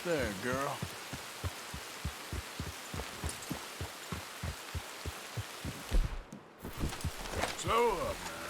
There, girl. Slow up now.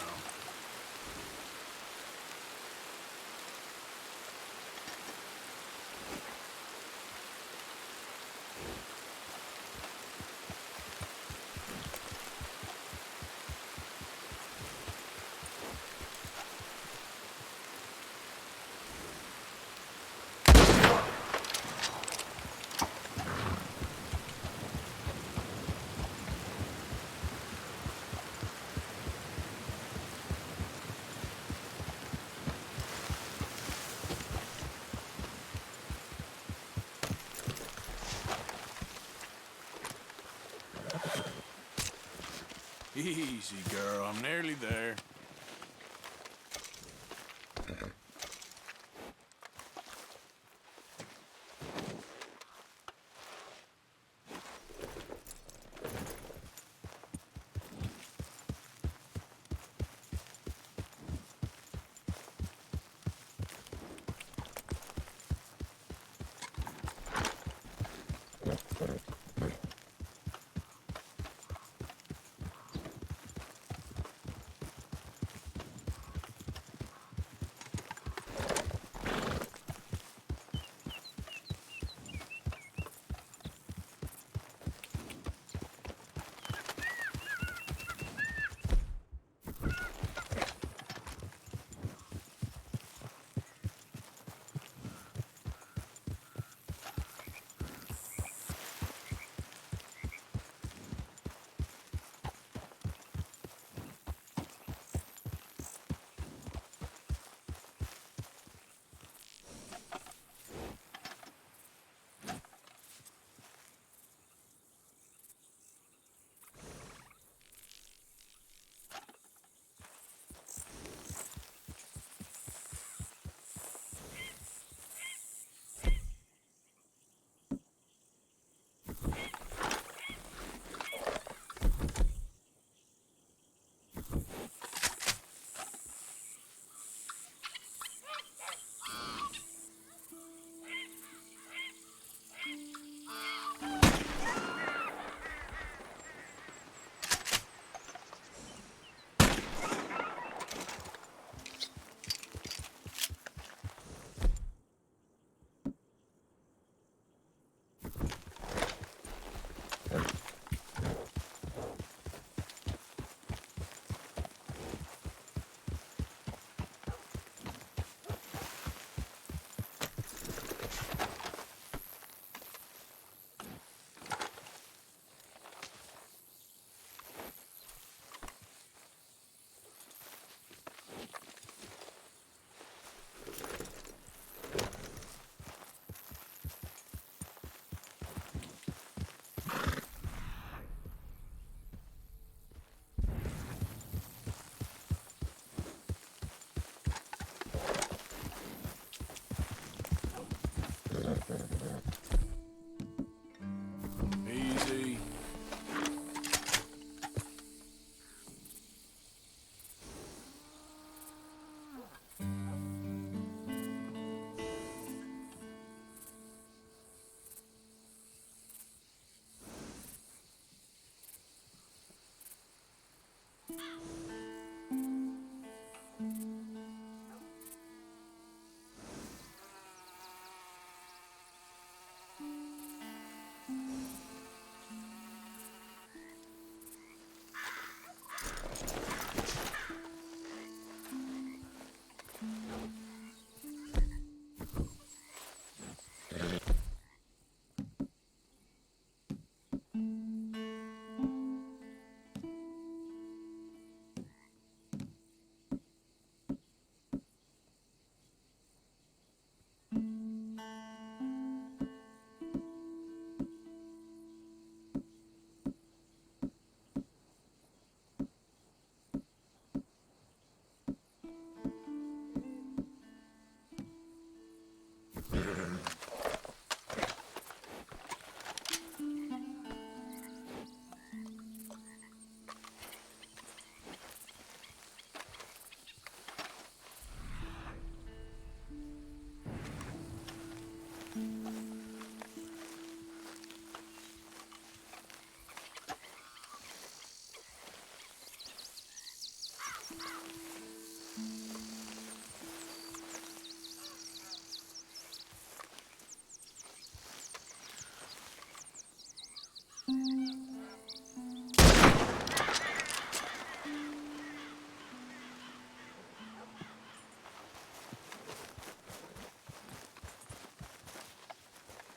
Easy, girl. I'm nearly there.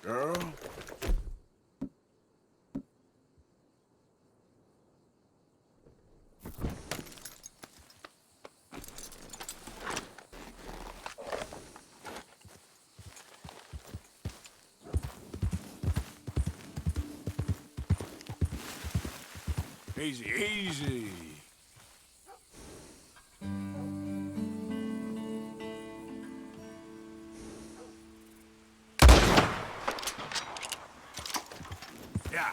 Girl? Easy, easy. Yeah.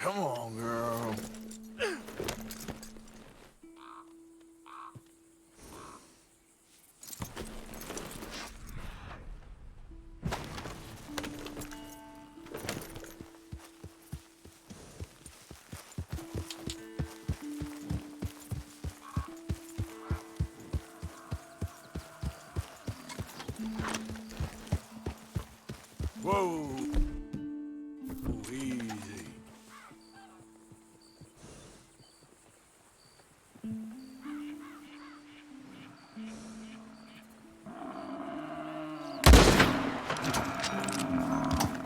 Come on, girl. Whoa. Easy.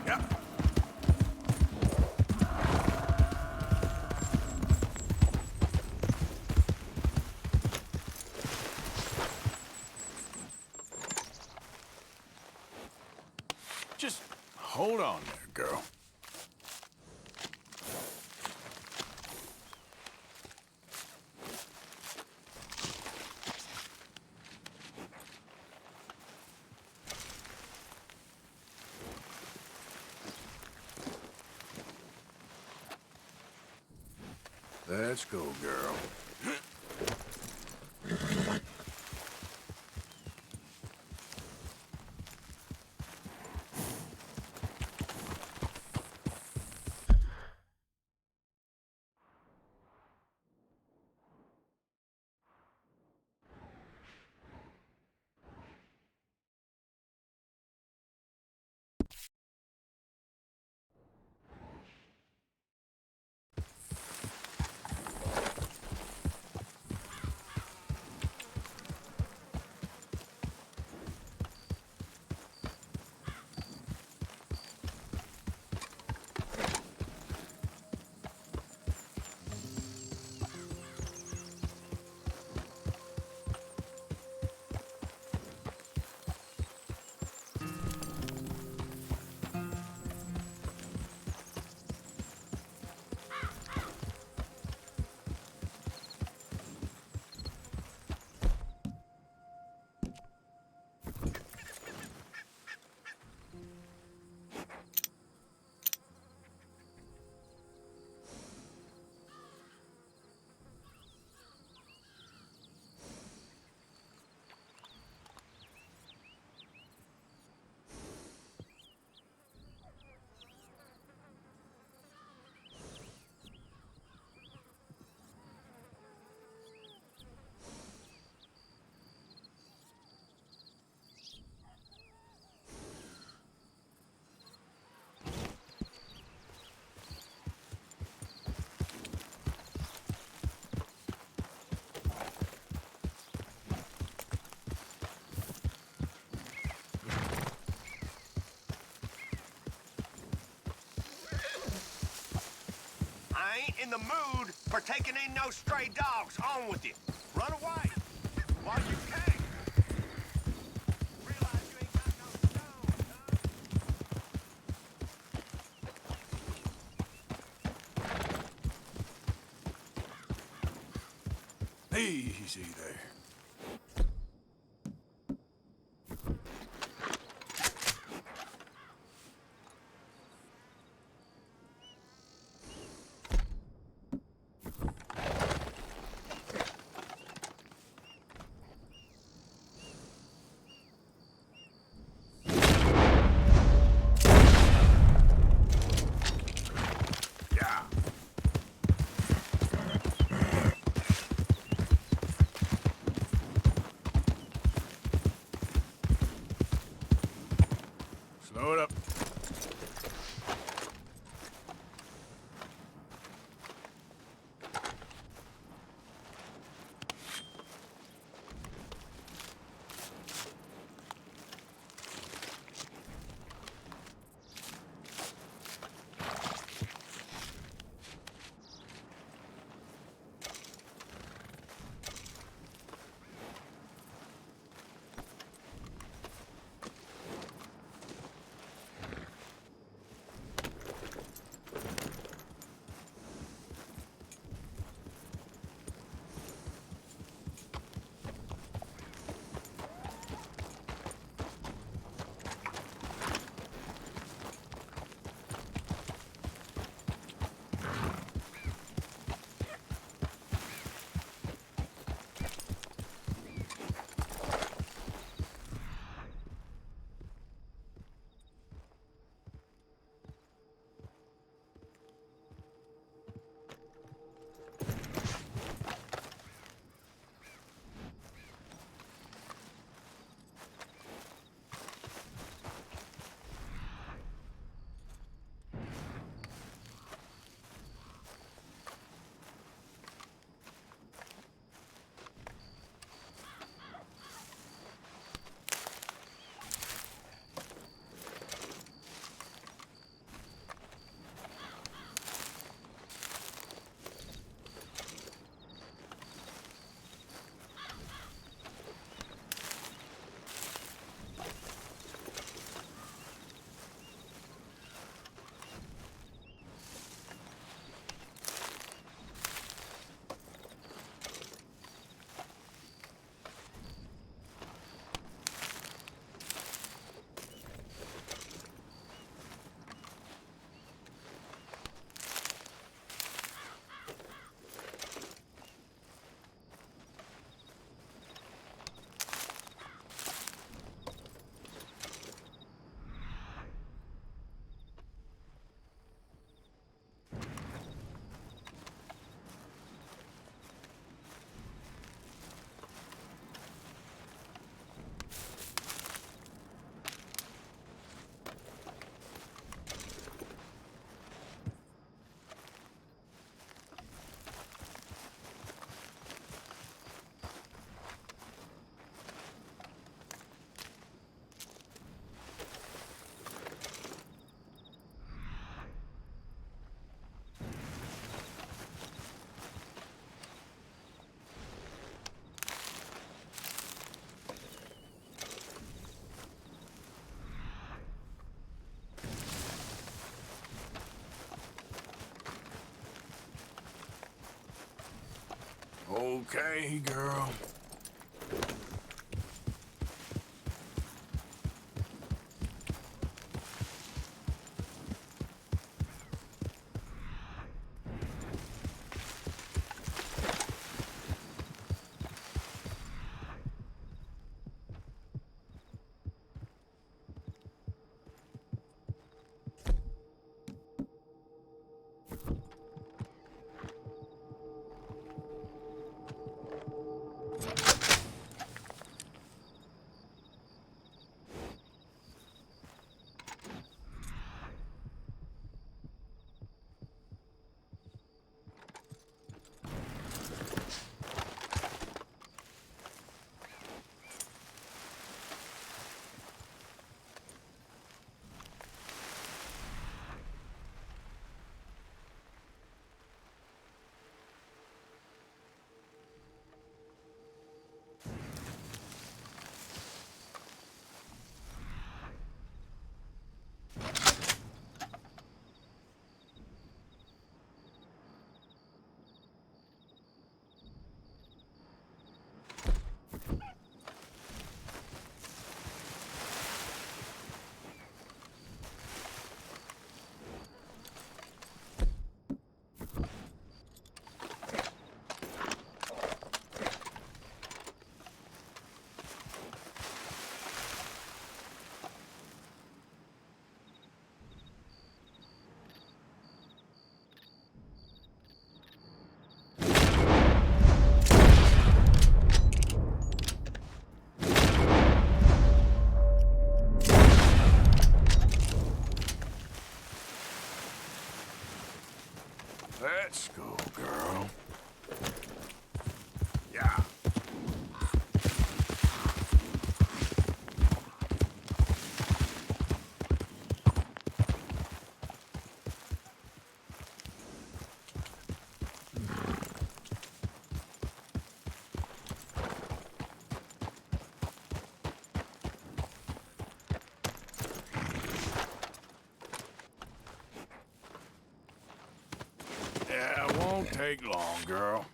Yep. Just hold on there, girl. Let's go, girl. the mood for taking in no stray dogs. On with you. Run away while you can. Realize you ain't got no stones, huh? Easy there. Slow it up. Okay, girl. won't take long, girl.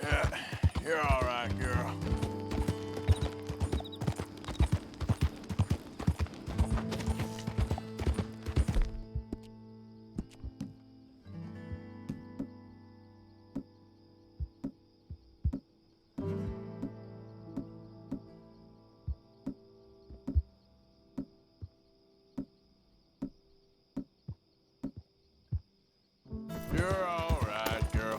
Yeah, you're all right, girl. You're all right, girl.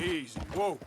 Easy, whoa.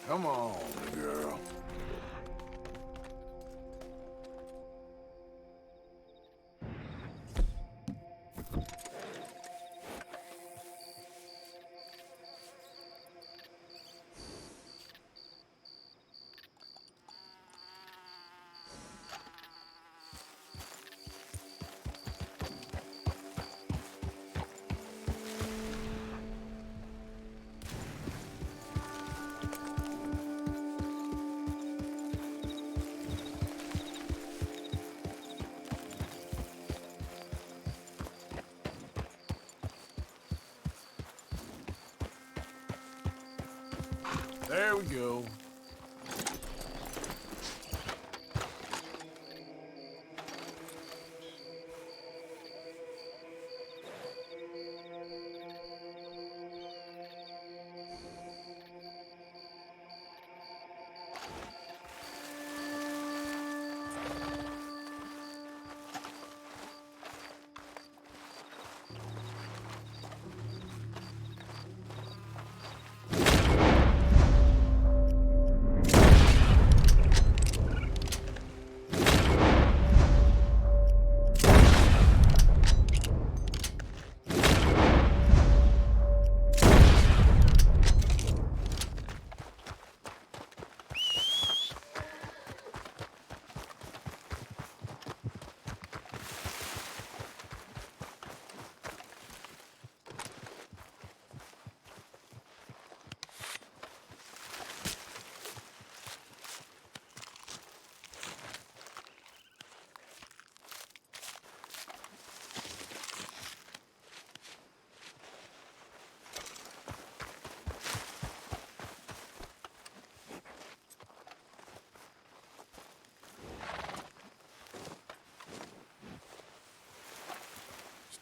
Come on, girl. There we go.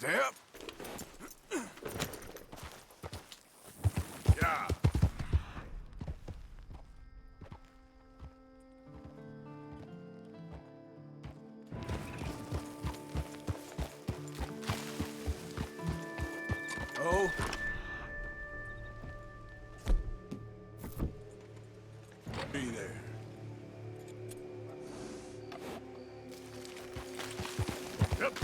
Step. Yeah. Oh. Be there. Yep.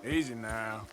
Easy now.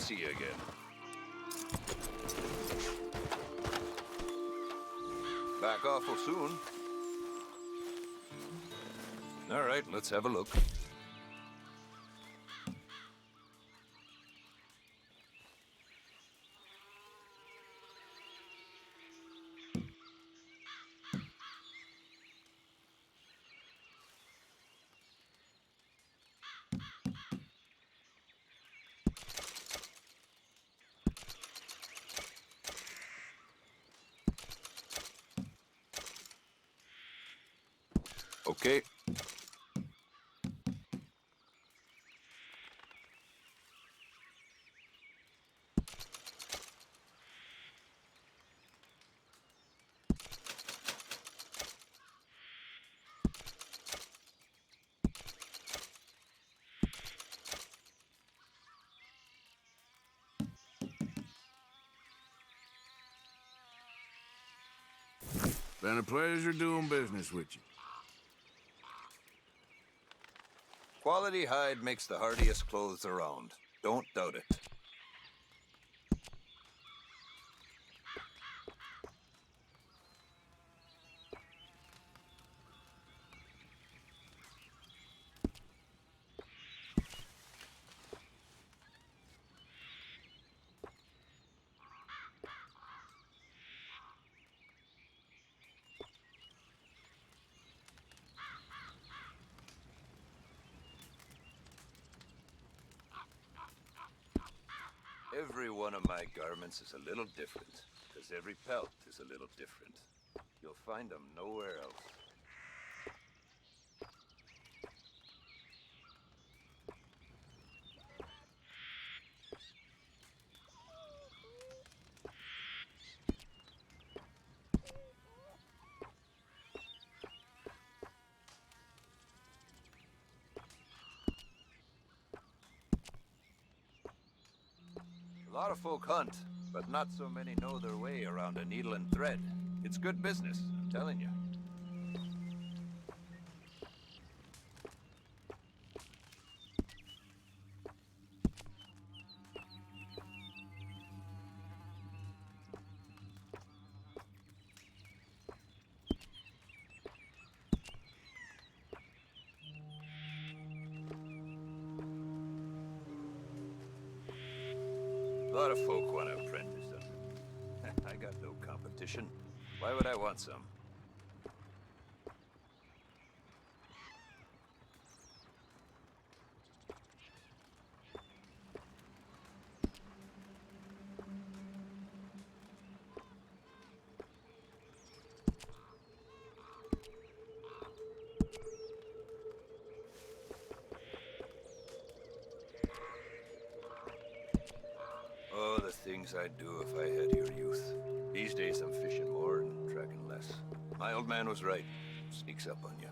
see you again. Back awful soon. All right, let's have a look. Okay. Been a pleasure doing business with you. Quality hide makes the hardiest clothes around. Don't doubt it. Every one of my garments is a little different, because every pelt is a little different. You'll find them nowhere else. A lot of folk hunt, but not so many know their way around a needle and thread. It's good business, I'm telling you. A lot of folk want to apprentice them. I got no competition. Why would I want some? Oh, the things I'd do if I had your youth. These days I'm fishing more and tracking less. My old man was right. Sneaks up on you.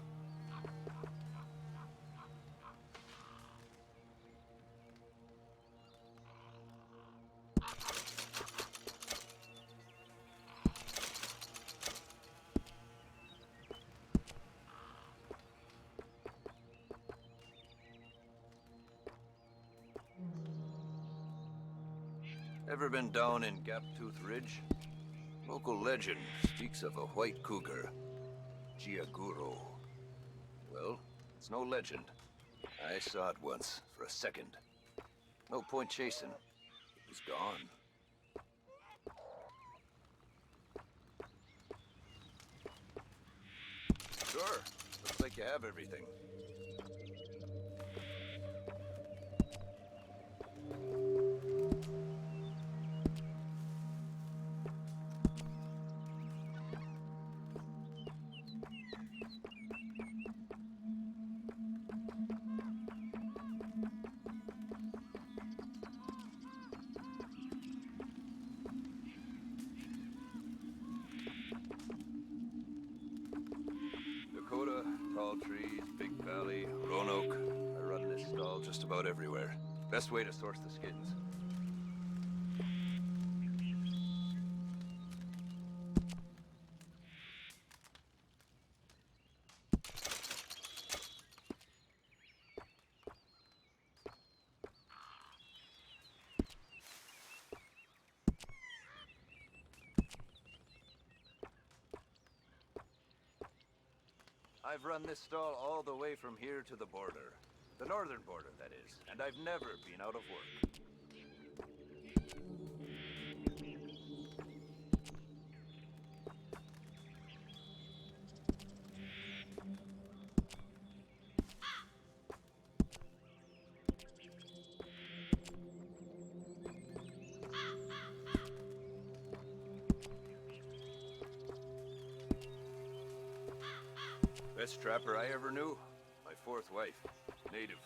Ever been down in Gaptooth Ridge? Local legend speaks of a white cougar, Giaguro. Well, it's no legend. I saw it once, for a second. No point chasing. It was gone. Sure. Looks like you have everything. Dakota, tall trees, big valley, Roanoke. I run this stall just about everywhere. Best way to source the skins. I've run this stall all the way from here to the border. The northern border, that is. And I've never been out of work. Best trapper I ever knew. My fourth wife. Native.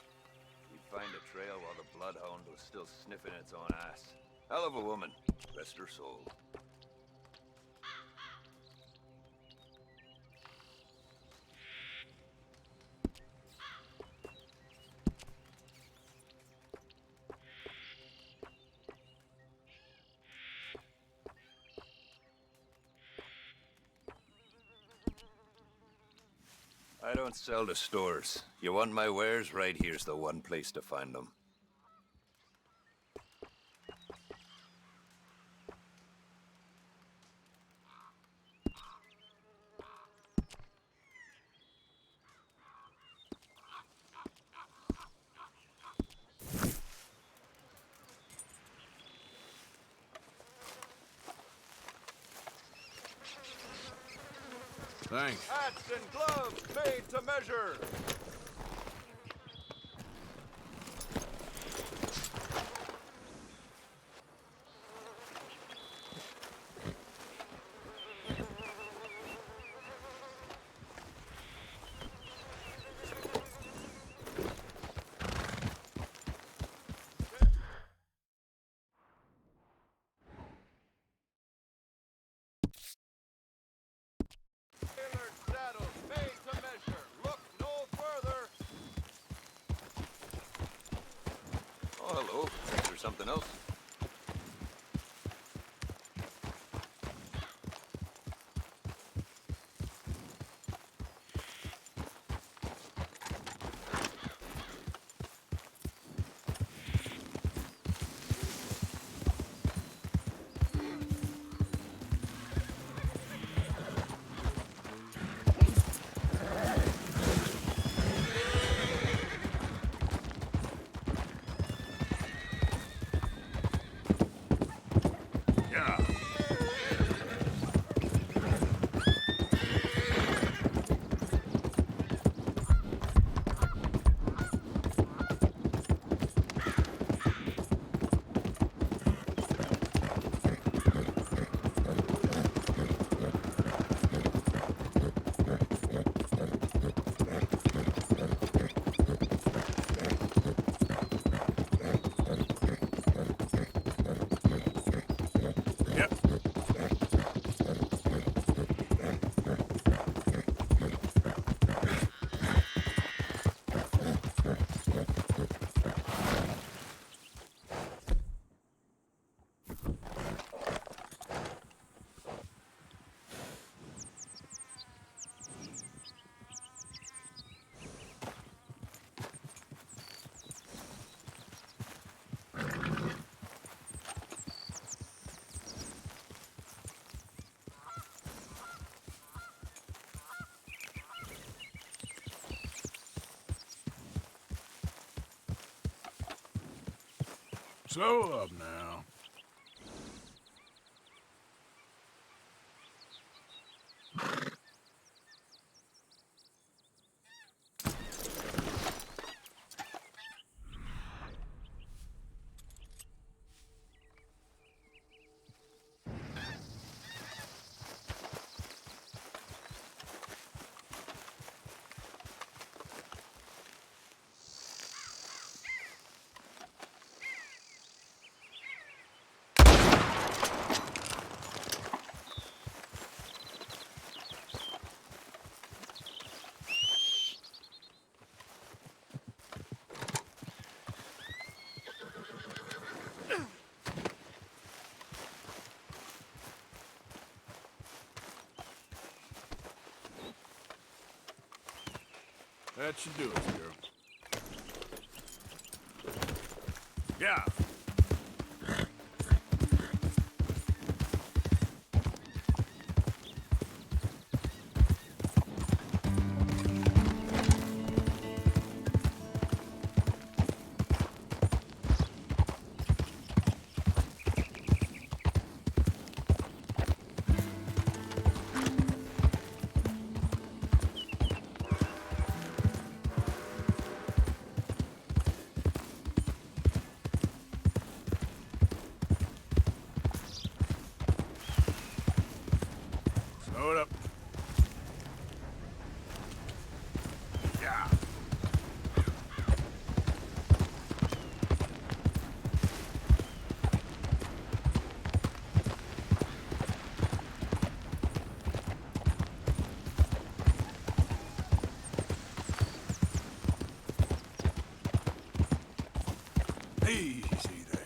We'd find a trail while the bloodhound was still sniffing its own ass. Hell of a woman. Rest her soul. I don't sell to stores. You want my wares? Right here's the one place to find them. Thanks. Hats and gloves made to measure. Tailored saddles made to measure. Look no further. Oh, hello. Is there something else? Yeah. Yep. Slow up now. That should do it, girl. Yeah. Easy there.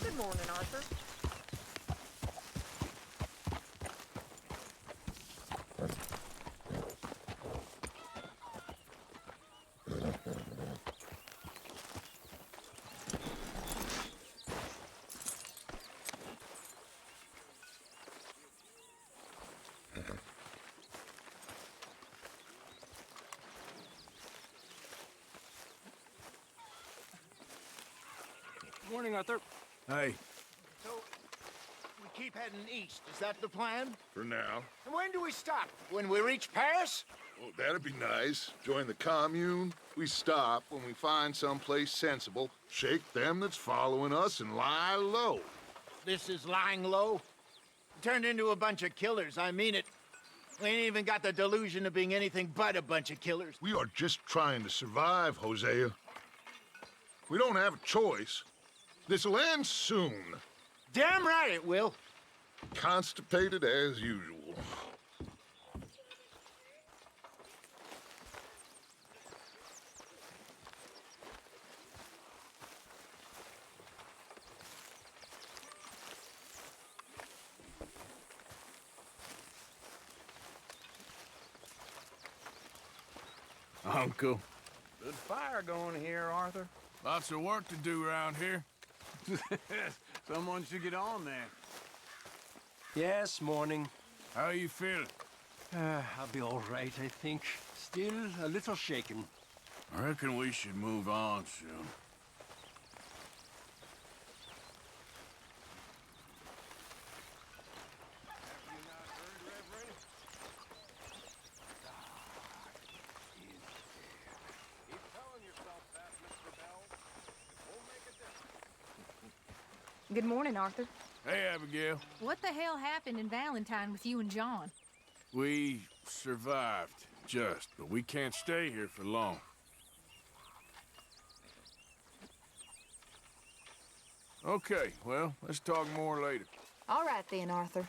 Good morning, Arthur. Morning, Arthur. Hey, So, we keep heading east. Is that the plan? For now. And when do we stop? When we reach Paris? Well, that'd be nice. Join the commune. We stop when we find someplace sensible, shake them that's following us, and lie low. This is lying low. Turned into a bunch of killers, I mean it. We ain't even got the delusion of being anything but a bunch of killers. We are just trying to survive, Hosea. We don't have a choice. This'll end soon. Damn right it will. Constipated as usual. Uncle. Good fire going here, Arthur. Lots of work to do around here. Someone should get on there. Yes, morning. How you feeling? I'll be all right, I think. Still a little shaken. I reckon we should move on soon. Good morning, Arthur. Hey, Abigail. What the hell happened in Valentine with you and John? We survived, just, but we can't stay here for long. Okay, well, let's talk more later. All right then, Arthur.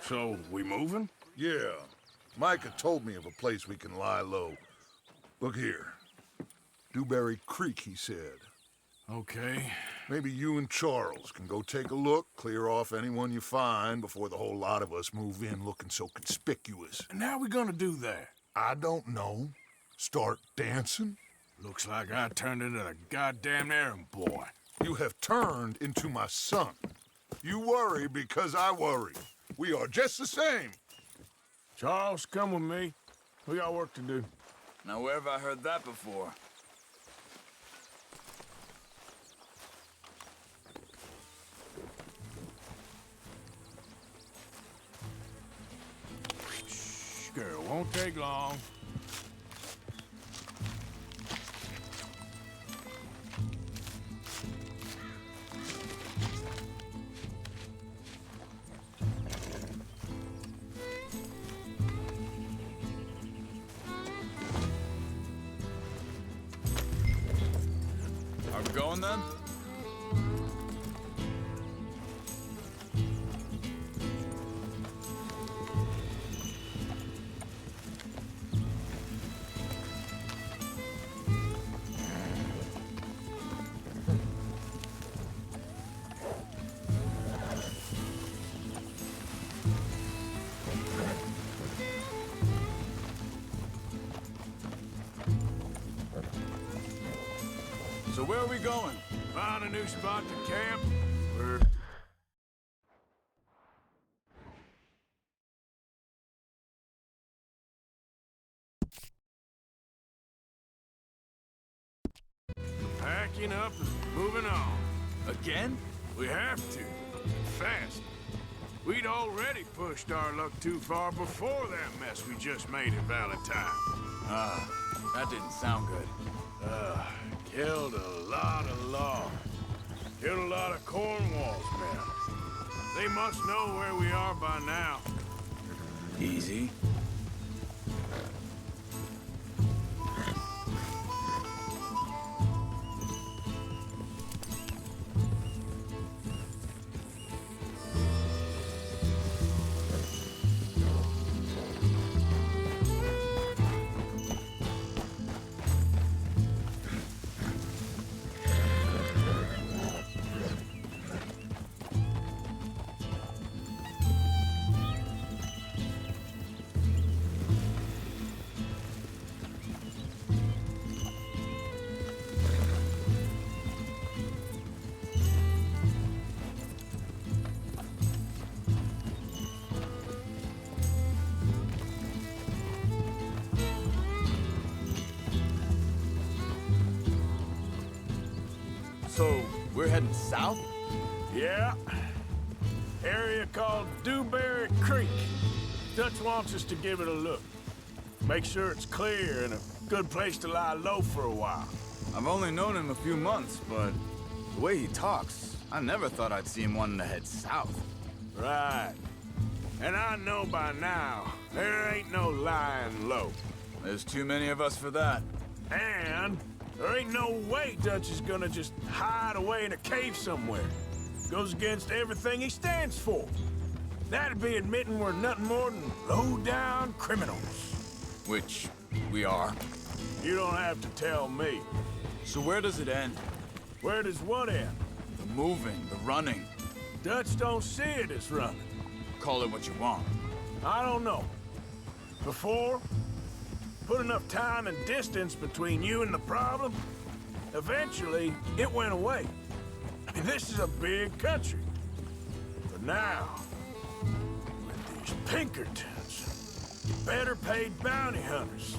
So, we moving? Yeah. Micah told me of a place we can lie low. Look here. Dewberry Creek, he said. Okay. Maybe you and Charles can go take a look, clear off anyone you find before the whole lot of us move in looking so conspicuous. And how we gonna do that? I don't know. Start dancing? Looks like I turned into the goddamn errand boy. You have turned into my son. You worry because I worry. We are just the same. Charles, come with me. We got work to do. Now, where have I heard that before? Shh, girl, won't take long. Are we going then? So where are we going? Found a new spot to camp. We're... packing up and moving on. Again? We have to. Fast. We'd already pushed our luck too far before that mess we just made in Valentine. Ah, that didn't sound good. Killed a lot of logs. Killed a lot of Cornwall's men. They must know where we are by now. Easy. So, we're heading south? Yeah. Area called Dewberry Creek. Dutch wants us to give it a look. Make sure it's clear and a good place to lie low for a while. I've only known him a few months, but the way he talks, I never thought I'd see him wanting to head south. Right. And I know by now, there ain't no lying low. There's too many of us for that. And there ain't no way Dutch is gonna just hide away in a cave somewhere. Goes against everything he stands for. That'd be admitting we're nothing more than low-down criminals. Which we are. You don't have to tell me. So where does it end? Where does what end? The moving, the running. Dutch don't see it as running. Call it what you want. I don't know. Before, put enough time and distance between you and the problem, eventually it went away. I mean, this is a big country. But now, with these Pinkertons, better paid bounty hunters,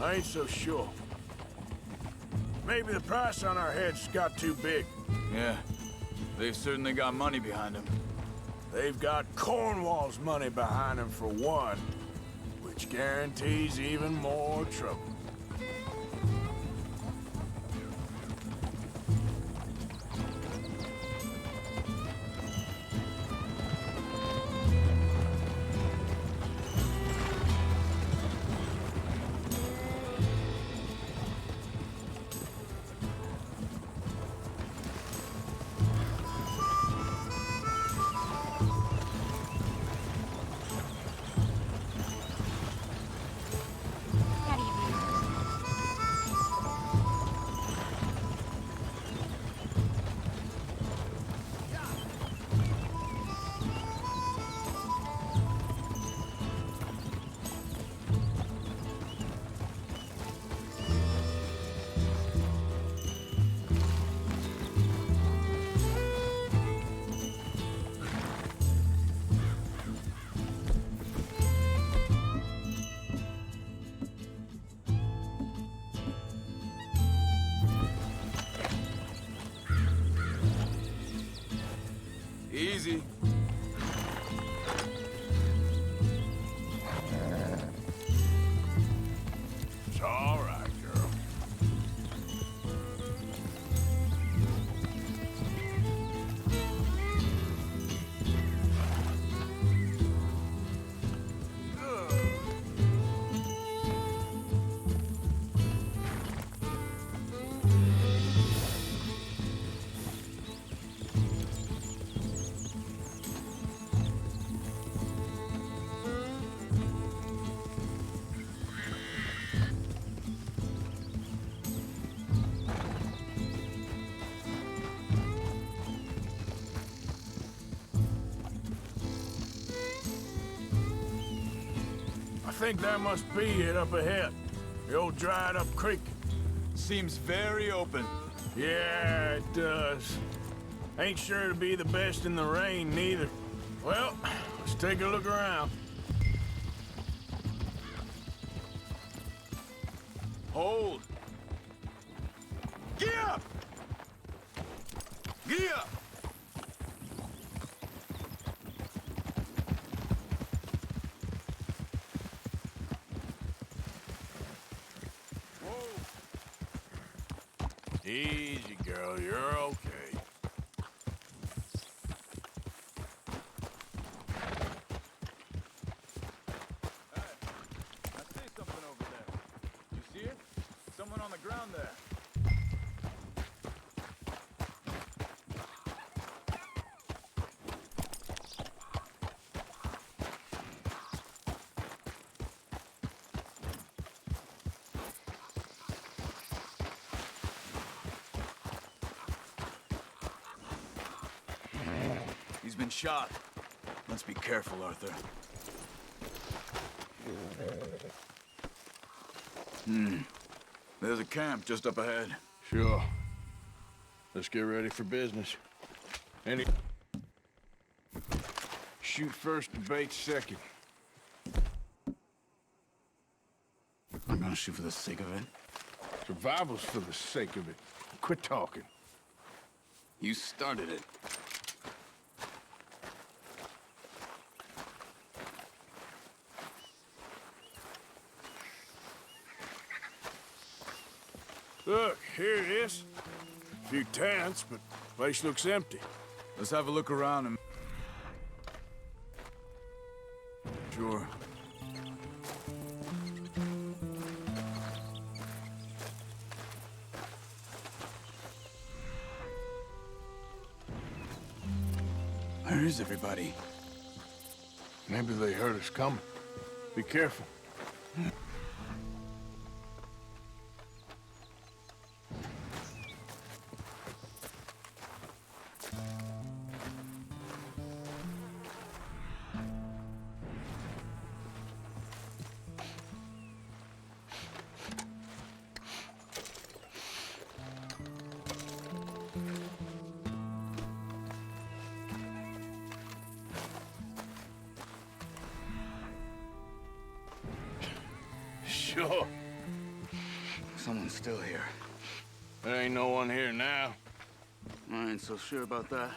I ain't so sure. Maybe the price on our heads got too big. Yeah, they've certainly got money behind them. They've got Cornwall's money behind them for one, which guarantees even more trouble. think that must be it up ahead. The old dried-up creek. Seems very open. Yeah, it does. Ain't sure to be the best in the rain, neither. Well, let's take a look around. Hold! Gee up! Gee up! Easy, girl. You're okay. I see something over there. You see it? Someone on the ground there. He's been shot. Let's be careful, Arthur. There's a camp just up ahead. Sure. Let's get ready for business. Any... Shoot first, debate second. I'm gonna shoot for the sake of it. Survival's for the sake of it. Quit talking. You started it. Look, here it is. A few tents, but place looks empty. Let's have a look around and... Sure. Where is everybody? Maybe they heard us coming. Be careful. Sure. Someone's still here. There ain't no one here now. I ain't so sure about that.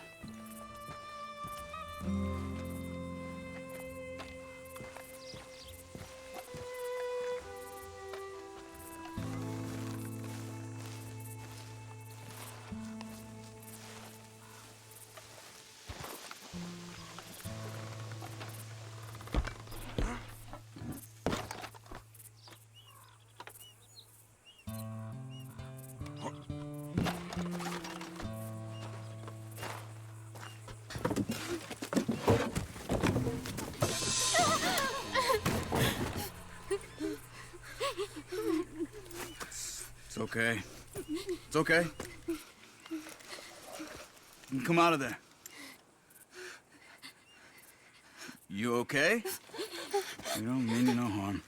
It's okay. It's okay. Come out of there. You okay? You don't mean you no harm.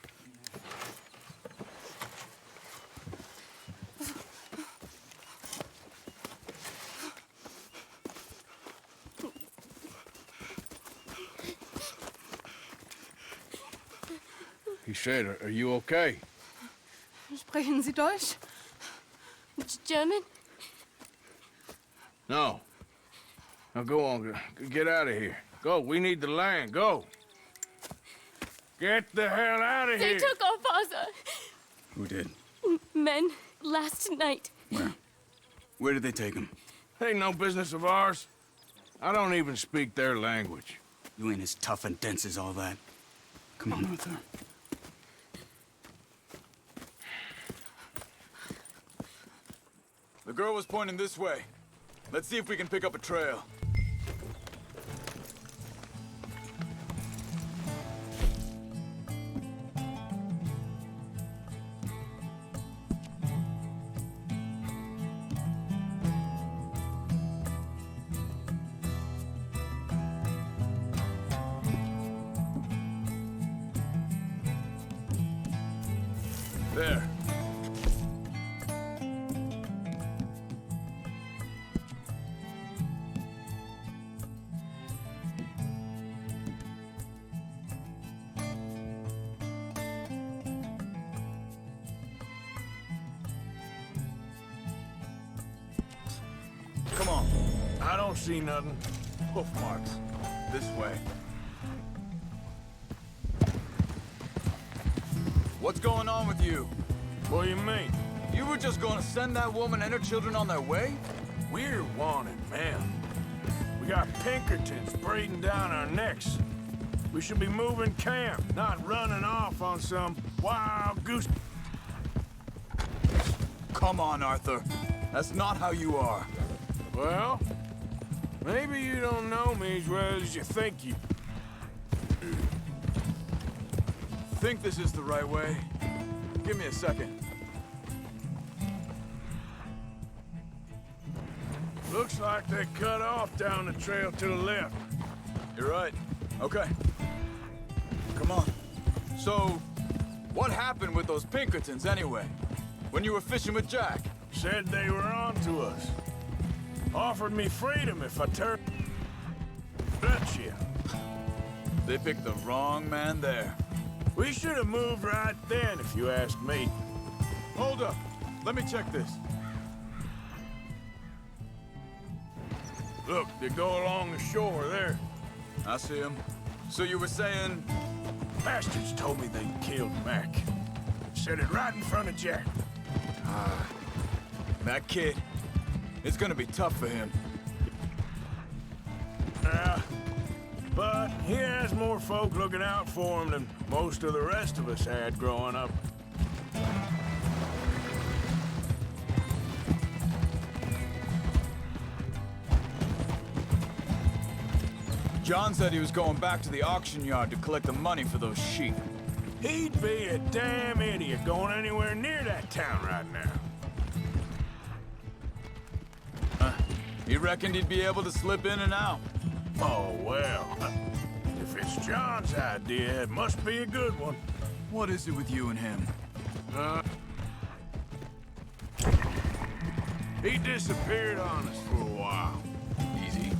He said, are you okay? Sprechen Sie Deutsch? German? No. Now go on, get out of here. Go, we need the land, go. Get the hell out of They here. took our father. Who did? Men, last night. Where? Where did they take him? Ain't no business of ours. I don't even speak their language. You ain't as tough and dense as all that. Come on, Arthur. The girl was pointing this way. Let's see if we can pick up a trail. There. Come on. I don't see nothing. Hoof marks. This way. What's going on with you? What do you mean? You were just gonna send that woman and her children on their way? We're wanted, man. We got Pinkertons breathing down our necks. We should be moving camp, not running off on some wild goose. Come on, Arthur. That's not how you are. Well, maybe you don't know me as well as you think you. Think this is the right way? Give me a second. Looks like they cut off down the trail to the left. You're right. Okay. Come on. So, what happened with those Pinkertons anyway? When you were fishing with Jack? Said they were on to us. Offered me freedom if I turned you. They picked the wrong man there. We should have moved right then, if you ask me. Hold up. Let me check this. Look, they go along the shore there. I see him. So you were saying... Bastards told me they killed Mac. Said it right in front of Jack. That kid. It's gonna be tough for him. Yeah. But he has more folk looking out for him than most of the rest of us had growing up. John said he was going back to the auction yard to collect the money for those sheep. He'd be a damn idiot going anywhere near that town right now. He reckoned he'd be able to slip in and out. Oh, well. If it's John's idea, it must be a good one. What is it with you and him? He disappeared on us for a while. Easy.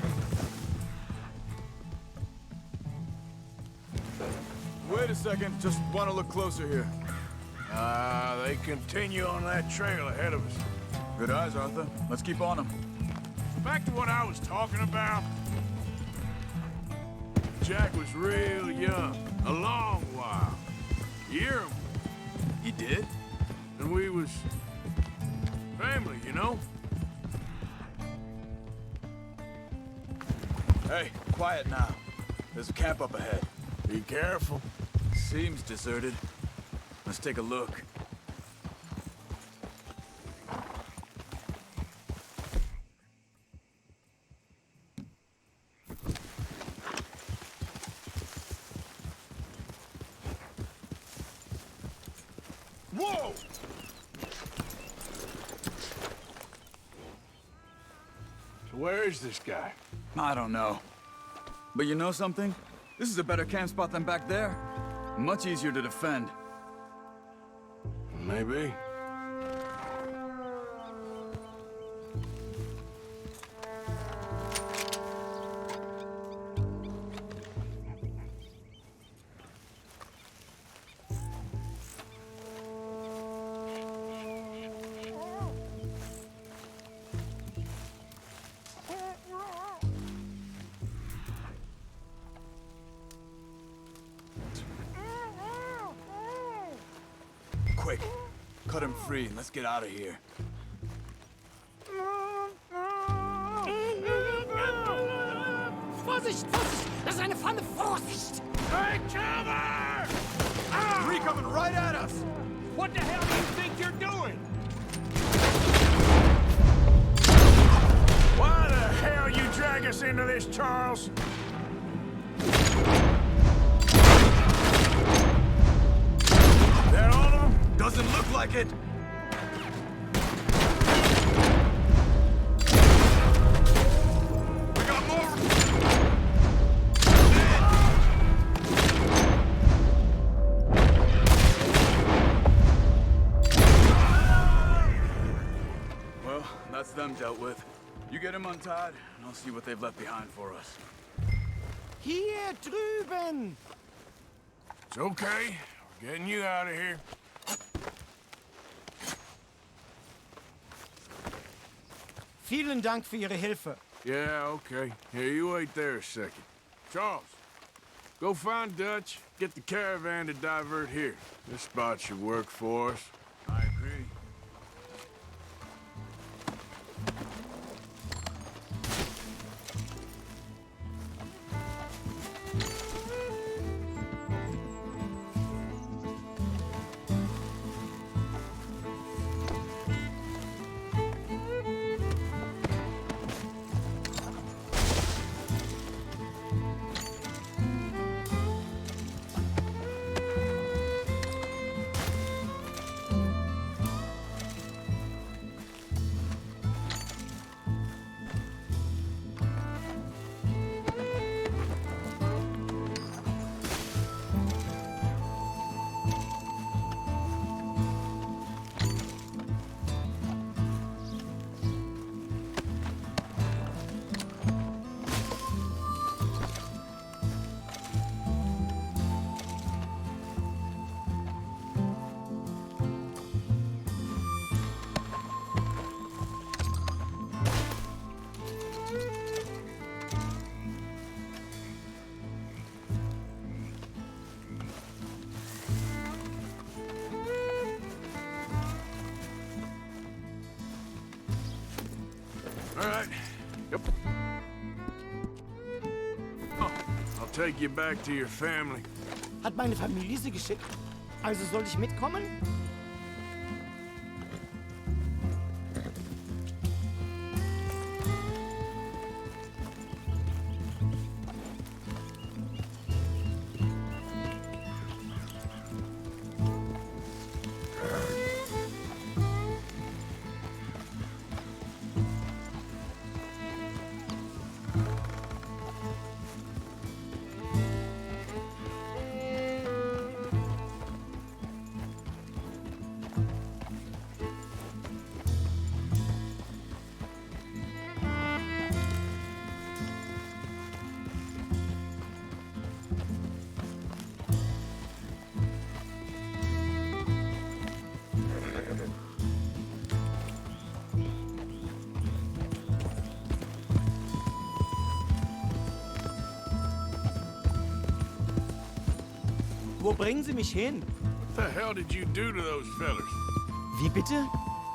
Wait a second. Just want to look closer here. They continue on that trail ahead of us. Good eyes, Arthur. Let's keep on them. Back to what I was talking about. Jack was real young, a long while. You hear him? He did? And we was family, you know? Hey, quiet now. There's a camp up ahead. Be careful. Seems deserted. Let's take a look. Whoa! So where is this guy? I don't know. But you know something? This is a better camp spot than back there. Much easier to defend. Maybe. Quick, cut him free and let's get out of here. Vorsicht, Vorsicht! Das ist eine Pfanne! Vorsicht! Take cover! Three coming right at us! What the hell do you think you're doing? Why the hell you drag us into this, Charles? That all of them? Doesn't look like it! We got more! them dealt with. You get them untied, and I'll see what they've left behind for us. Hier drüben! It's okay. We're getting you out of here. Vielen Dank für Ihre Hilfe. Yeah, okay. Here, you wait there a second. Charles, go find Dutch, get the caravan to divert here. This spot should work for us. I agree. All right. Yep. Oh, I'll take you back to your family. Hat meine Familie Sie geschickt? Also soll ich mitkommen? Wo bringen Sie mich hin? What the hell did you do to those fellas? Wie bitte?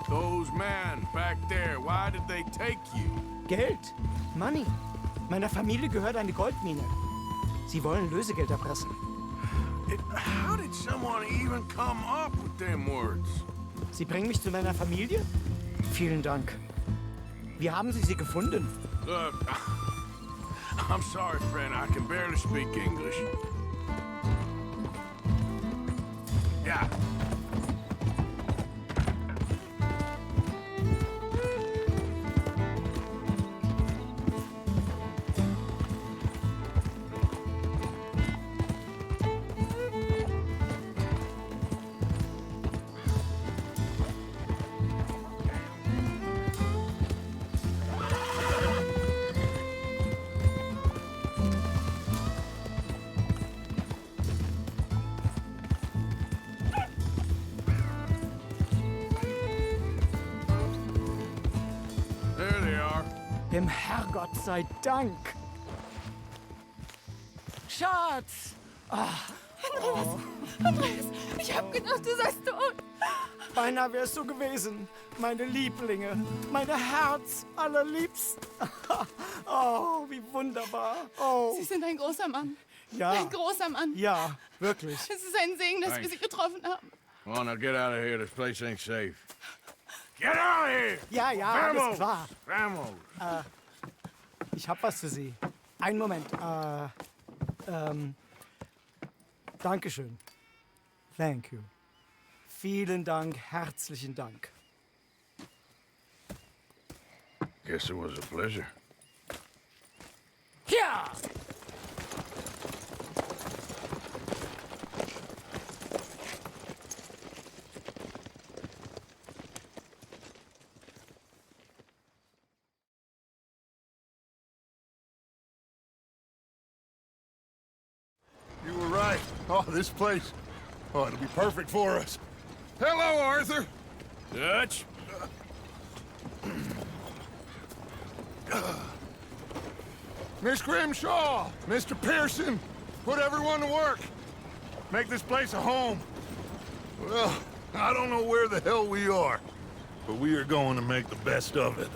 Those men back there, why did they take you? Geld. Money. Meiner Familie gehört eine Goldmine. Sie wollen Lösegeld erpressen. How did someone even come up with them words? Sie bringen mich zu meiner Familie? Vielen Dank. Wie haben Sie gefunden? Look, I'm sorry, friend. I can barely speak English. Yeah. Dem Herrgott sei Dank. Schatz! Andreas, ich hab gedacht, du seist tot. Beinahe wärst du gewesen. Meine Lieblinge. Meine Herz allerliebsten. Oh, wie wunderbar. Oh. Sie sind ein großer Mann. Ja. Ein großer Mann. Ja, wirklich. Es ist ein Segen, dass wir Sie getroffen haben. Come on, now get out of here. This place ain't safe. Get out of here! Ja, ja, alles klar. Vamos! Ich hab was für Sie. Einen Moment. Dankeschön. Thank you. Vielen Dank, herzlichen Dank. Guess it was a pleasure. Ja! this place? Oh, it'll be perfect for us. Hello, Arthur. Dutch? Miss Grimshaw, Mr. Pearson, put everyone to work. Make this place a home. Well, I don't know where the hell we are, but we are going to make the best of it.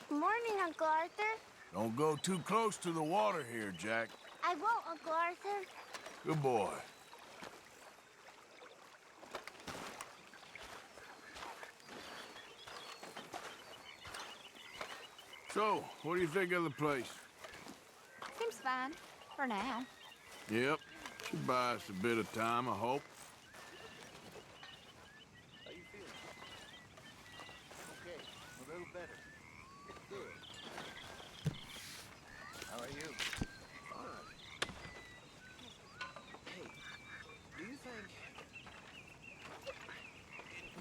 Morning, Uncle Arthur. Don't go too close to the water here, Jack. I won't, Uncle Arthur. Good boy. So, what do you think of the place? Seems fine. For now. Yep. Should buy us a bit of time, I hope. How you feeling? Okay, a little better. Good. How are you? Fine. Hey, do you think...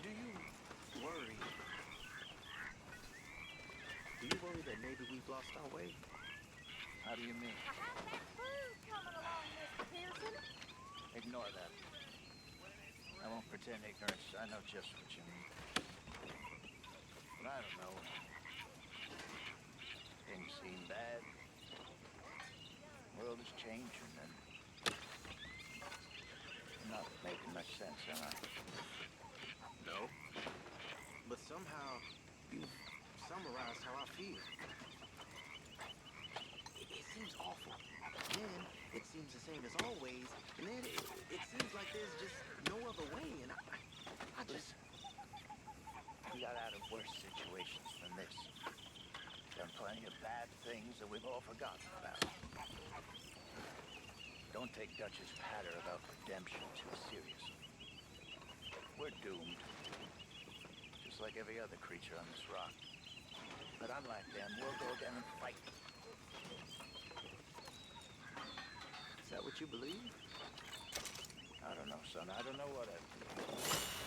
Do you worry... Do you worry that maybe we've lost our way? How do you mean? How's that food coming along, Mr. Pearson? Ignore that. I won't pretend ignorance. I know just what you mean. But I don't know. Things seem bad. The world is changing and... I'm not making much sense, am I? No. But somehow, you've summarized how I feel. It seems awful. Then, it seems the same as always. And then, it seems like there's just no other way. And I just... We got out of worse situations than this. Done plenty of bad things that we've all forgotten about. Don't take Dutch's patter about redemption too seriously. We're doomed. Just like every other creature on this rock. But unlike them, we'll go down and fight. Is that what you believe? I don't know, son. I don't know what I believe.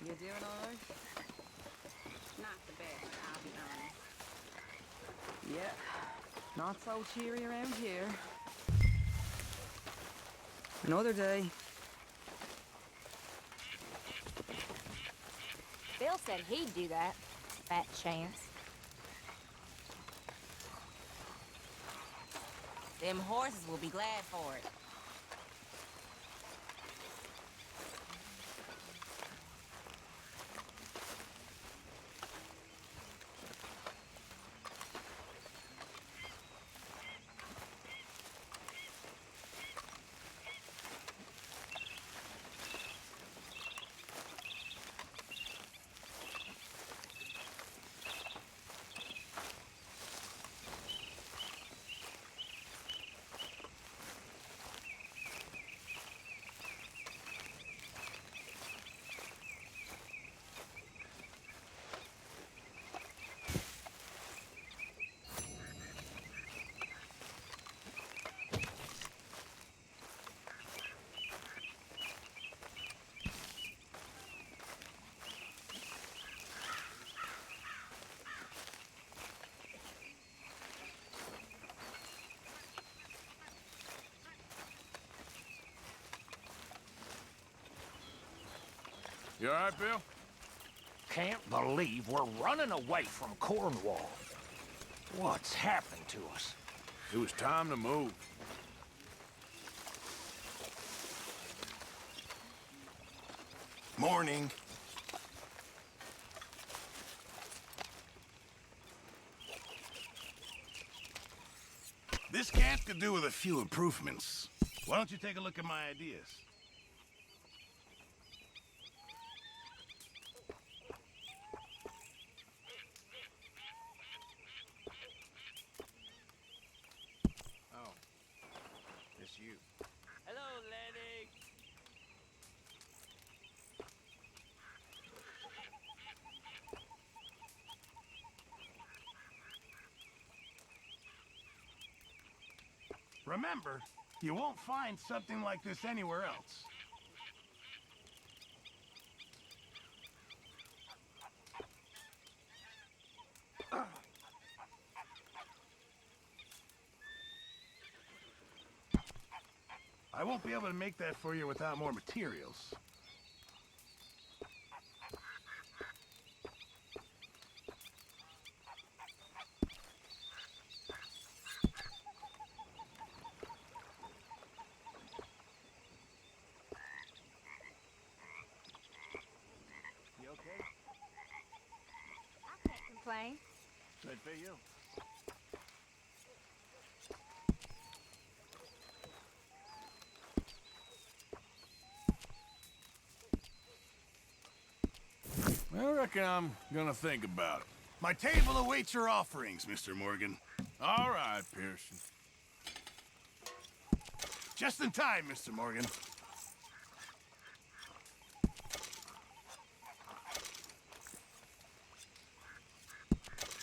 You doing all right? Not the best, I'll be honest. Yeah, Not so cheery around here. Another day. Bill said he'd do that. Fat chance. Them horses will be glad for it. You all right, Bill? Can't believe we're running away from Cornwall. What's happened to us? It was time to move. Morning. This camp could do with a few improvements. Why don't you take a look at my ideas? Oh. It's you. Hello, Lenny. Remember, you won't find something like this anywhere else. I won't be able to make that for you without more materials. You okay? I can't complain. Good for you. I reckon I'm gonna think about it. My table awaits your offerings, Mr. Morgan. All right, Pearson. Just in time, Mr. Morgan.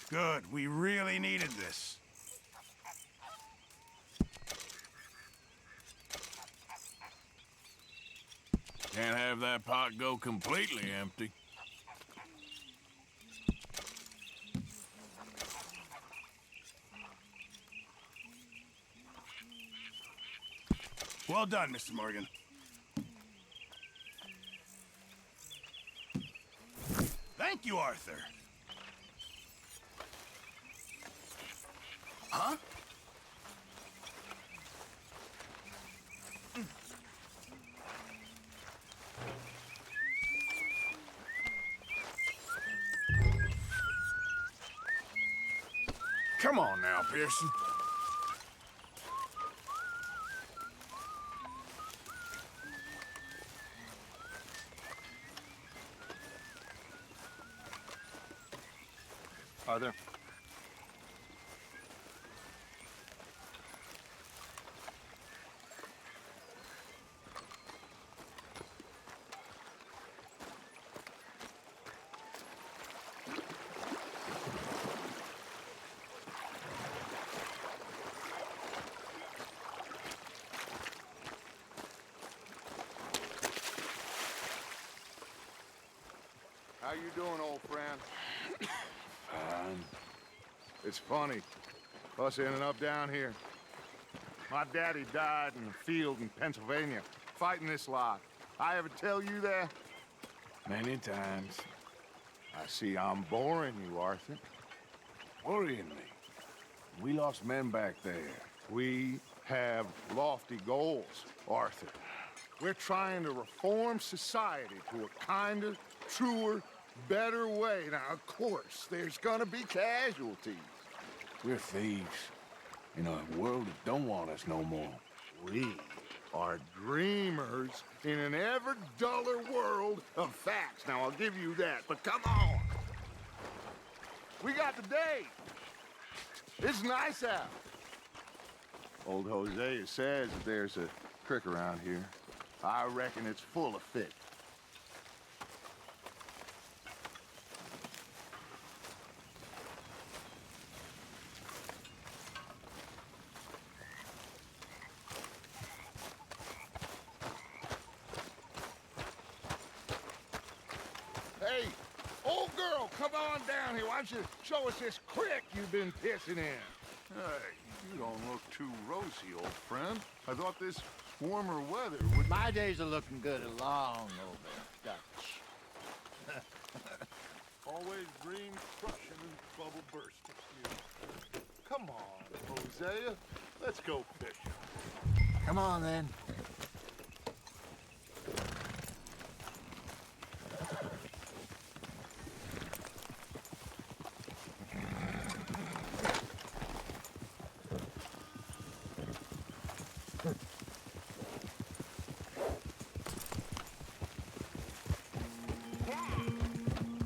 Good. We really needed this. Can't have that pot go completely empty. Well done, Mr. Morgan. Thank you, Arthur. Huh? Come on now, Pearson. Arthur? How you doing, old friend? Fine. It's funny. Us ending up down here. My daddy died in the field in Pennsylvania, fighting this lot. I ever tell you that? Many times. I see I'm boring you, Arthur. Worrying me. We lost men back there. We have lofty goals, Arthur. We're trying to reform society to a kinder, truer, better way. Now, of course, there's gonna be casualties. We're thieves. In a world that don't want us no more. We are dreamers in an ever duller world of facts. Now, I'll give you that, but come on. We got the day. It's nice out. Old Hosea says that there's a creek around here. I reckon it's full of fish. Hey, old girl, come on down here. Why don't you show us this creek you've been pissing in? Hey, you don't look too rosy, old friend. I thought this warmer weather would... My days are looking good along over, Dutch. Always dream crushing and bubble bursting. Come on, Hosea. Let's go fishing. Come on, then.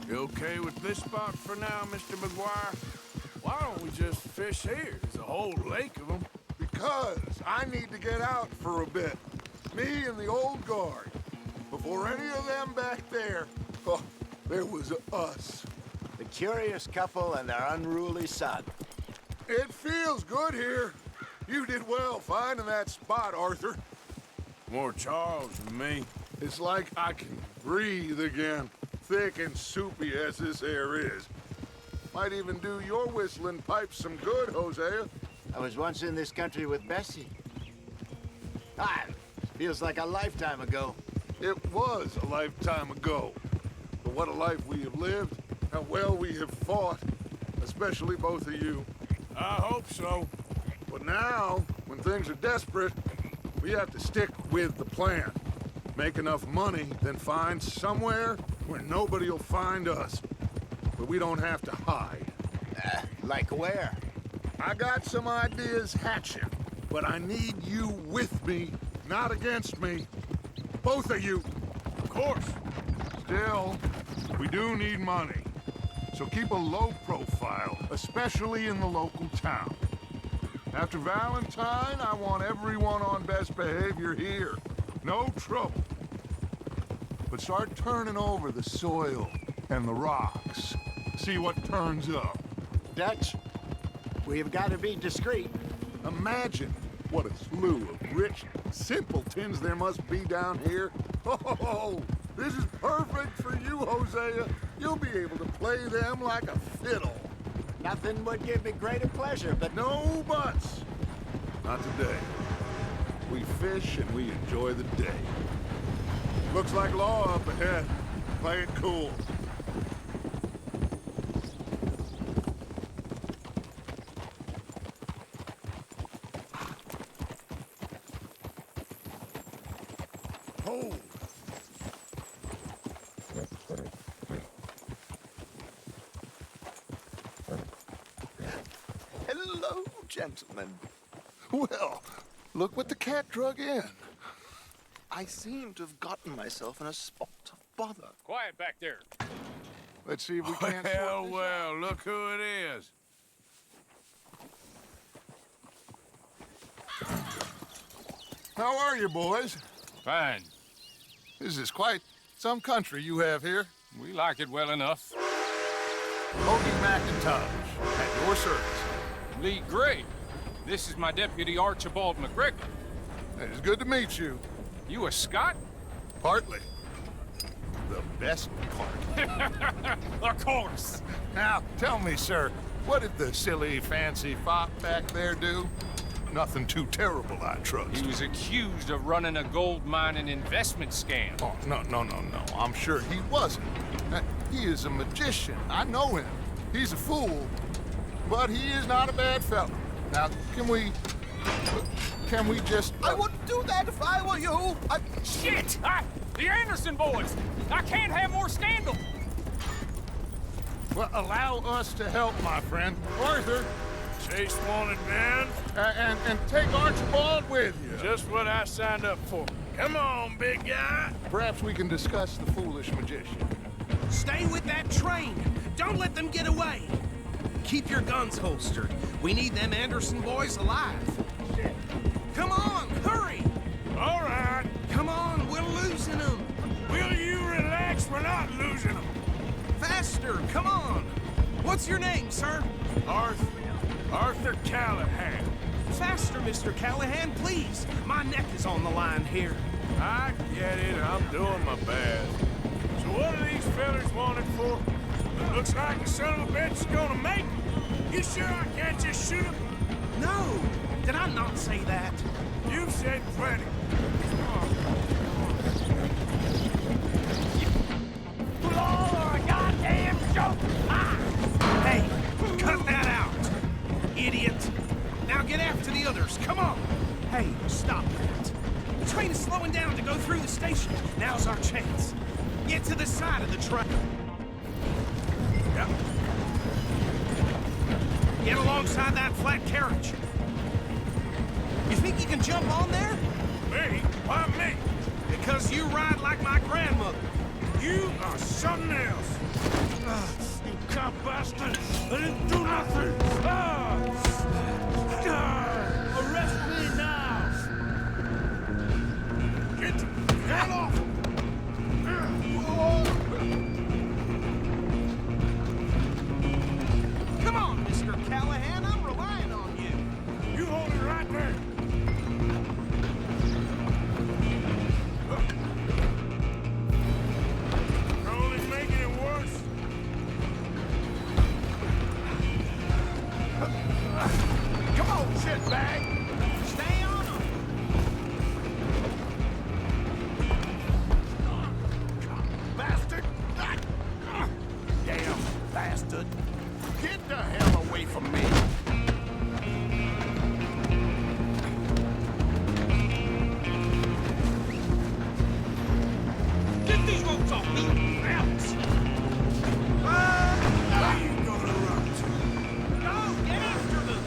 You okay with this spot for now, Mr. McGuire? Why don't we just fish here? There's a whole lake of them. Because I need to get out for a bit. Me and the old guard. Before any of them back there, oh, there was us. The curious couple and their unruly son. It feels good here. You did well finding that spot, Arthur. More Charles than me. It's like I can breathe again. Thick and soupy as this air is. Might even do your whistling pipes some good, Hosea. I was once in this country with Bessie. Feels like a lifetime ago. It was a lifetime ago. But what a life we have lived. How well we have fought. Especially both of you. I hope so. But now, when things are desperate, we have to stick with the plan. Make enough money, then find somewhere where nobody will find us. But we don't have to hide. Like where? I got some ideas hatching, but I need you with me, not against me. Both of you. Of course. Still, we do need money. So keep a low profile, especially in the local town. After Valentine, I want everyone on best behavior here. No trouble. But start turning over the soil and the rocks. See what turns up. Dutch, we've got to be discreet. Imagine what a slew of rich simpletons there must be down here. Oh, this is perfect for you, Hosea. You'll be able to play them like a fiddle. Nothing would give me greater pleasure, but... No buts. Not today. We fish and we enjoy the day. Looks like law up ahead. Play it cool. Hold. Hello, gentlemen. Well, look what the cat drug in. I seem to have gotten myself in a spot of bother. Quiet back there. Let's see if we can't Well, sort this well, out. look who it is. How are you, boys? Fine. This is quite some country you have here. We like it well enough. Hoagie McIntosh, at your service. Lee Gray. This is my deputy, Archibald McGregor. It is good to meet you. You a Scot? Partly. The best part. Of course. Now, tell me, sir, What did the silly, fancy fop back there do? Nothing too terrible, I trust. He was accused of running a gold mining investment scam. Oh, no. I'm sure he wasn't. He is a magician. I know him. He's a fool, but he is not a bad fellow. Now, can we just... I wouldn't do that if I were you. Shit! The Anderson boys! I can't have more scandal! Well, allow us to help, my friend. Arthur! Chase wanted man. And take Archibald with you. Just what I signed up for. Come on, big guy. Perhaps we can discuss the foolish magician. Stay with that train. Don't let them get away. Keep your guns holstered. We need them Anderson boys alive. Shit. Come on, hurry! All right. Come on, we're losing them. Will you relax? We're not losing them. Faster, come on. What's your name, sir? Arthur Callahan. Faster, Mr. Callahan, please. My neck is on the line here. I get it. I'm doing my best. So what are these fellas wanted for? It looks like the son of a bitch is gonna make it. You sure I can't just shoot him? No. Did I not say that? You've said plenty. You all are a goddamn joke. Hey, cut that out. Idiot. Now get after the others. Come on. Hey, stop that. The train is slowing down to go through the station. Now's our chance. Get to the side of the train. Yep. Get alongside that flat carriage. You think you can jump on there? Me? Why me? Because you ride like my grandmother. You are something else. You cop bastard! I didn't do nothing! Arrest me now! Get off! Come on, Mr. Callahan, I'm relying on you. You hold it right there. You're only making it worse. Come on, shitbag. Stay on him. Bastard! Damn bastard! Get the hell away from me! Get these ropes off me, out! Where you gonna run to? Go, get after them!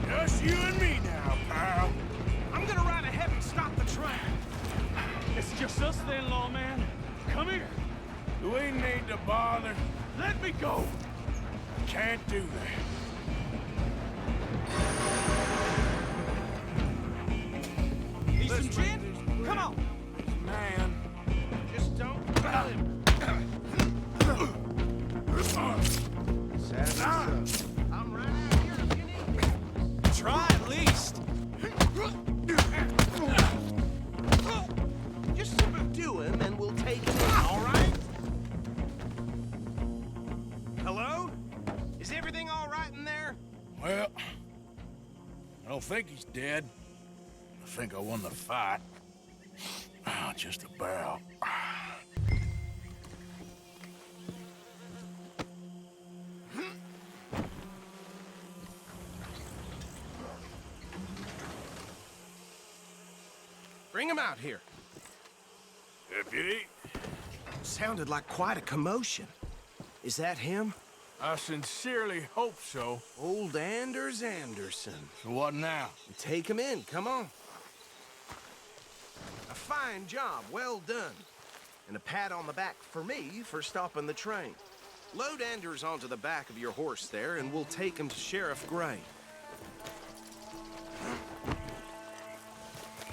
Just you and me now, pal. I'm gonna ride ahead and stop the train. It's just us then, lawman. Come here. Do we need to bother? Let me go. Can't do that. Need some gin? Come on. Man. Just don't kill him. I'm right out here if you need me. Try at least. Just subdue him and we'll take him in, all right? Hello? Is everything all right in there? Well, I don't think he's dead. I think I won the fight. Just about. Bring him out here. Deputy? Sounded like quite a commotion. Is that him? I sincerely hope so. Old Anders Anderson. So what now? Take him in, come on. A fine job, well done. And a pat on the back for me for stopping the train. Load Anders onto the back of your horse there, and we'll take him to Sheriff Gray.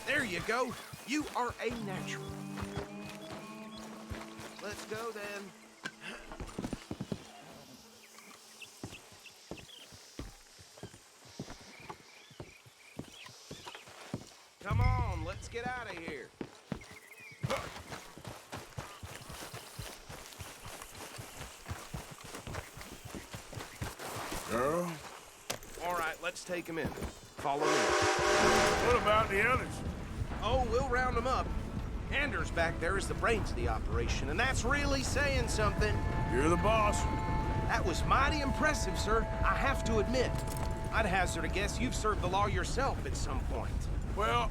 There you go. You are a natural. Let's go, then. Come on, let's get out of here. girl. All right, let's take him in. Follow me. What about the others? Oh, we'll round them up. Anders back there is the brains of the operation, and that's really saying something. You're the boss. That was mighty impressive, sir. I have to admit. I'd hazard a guess you've served the law yourself at some point. Well,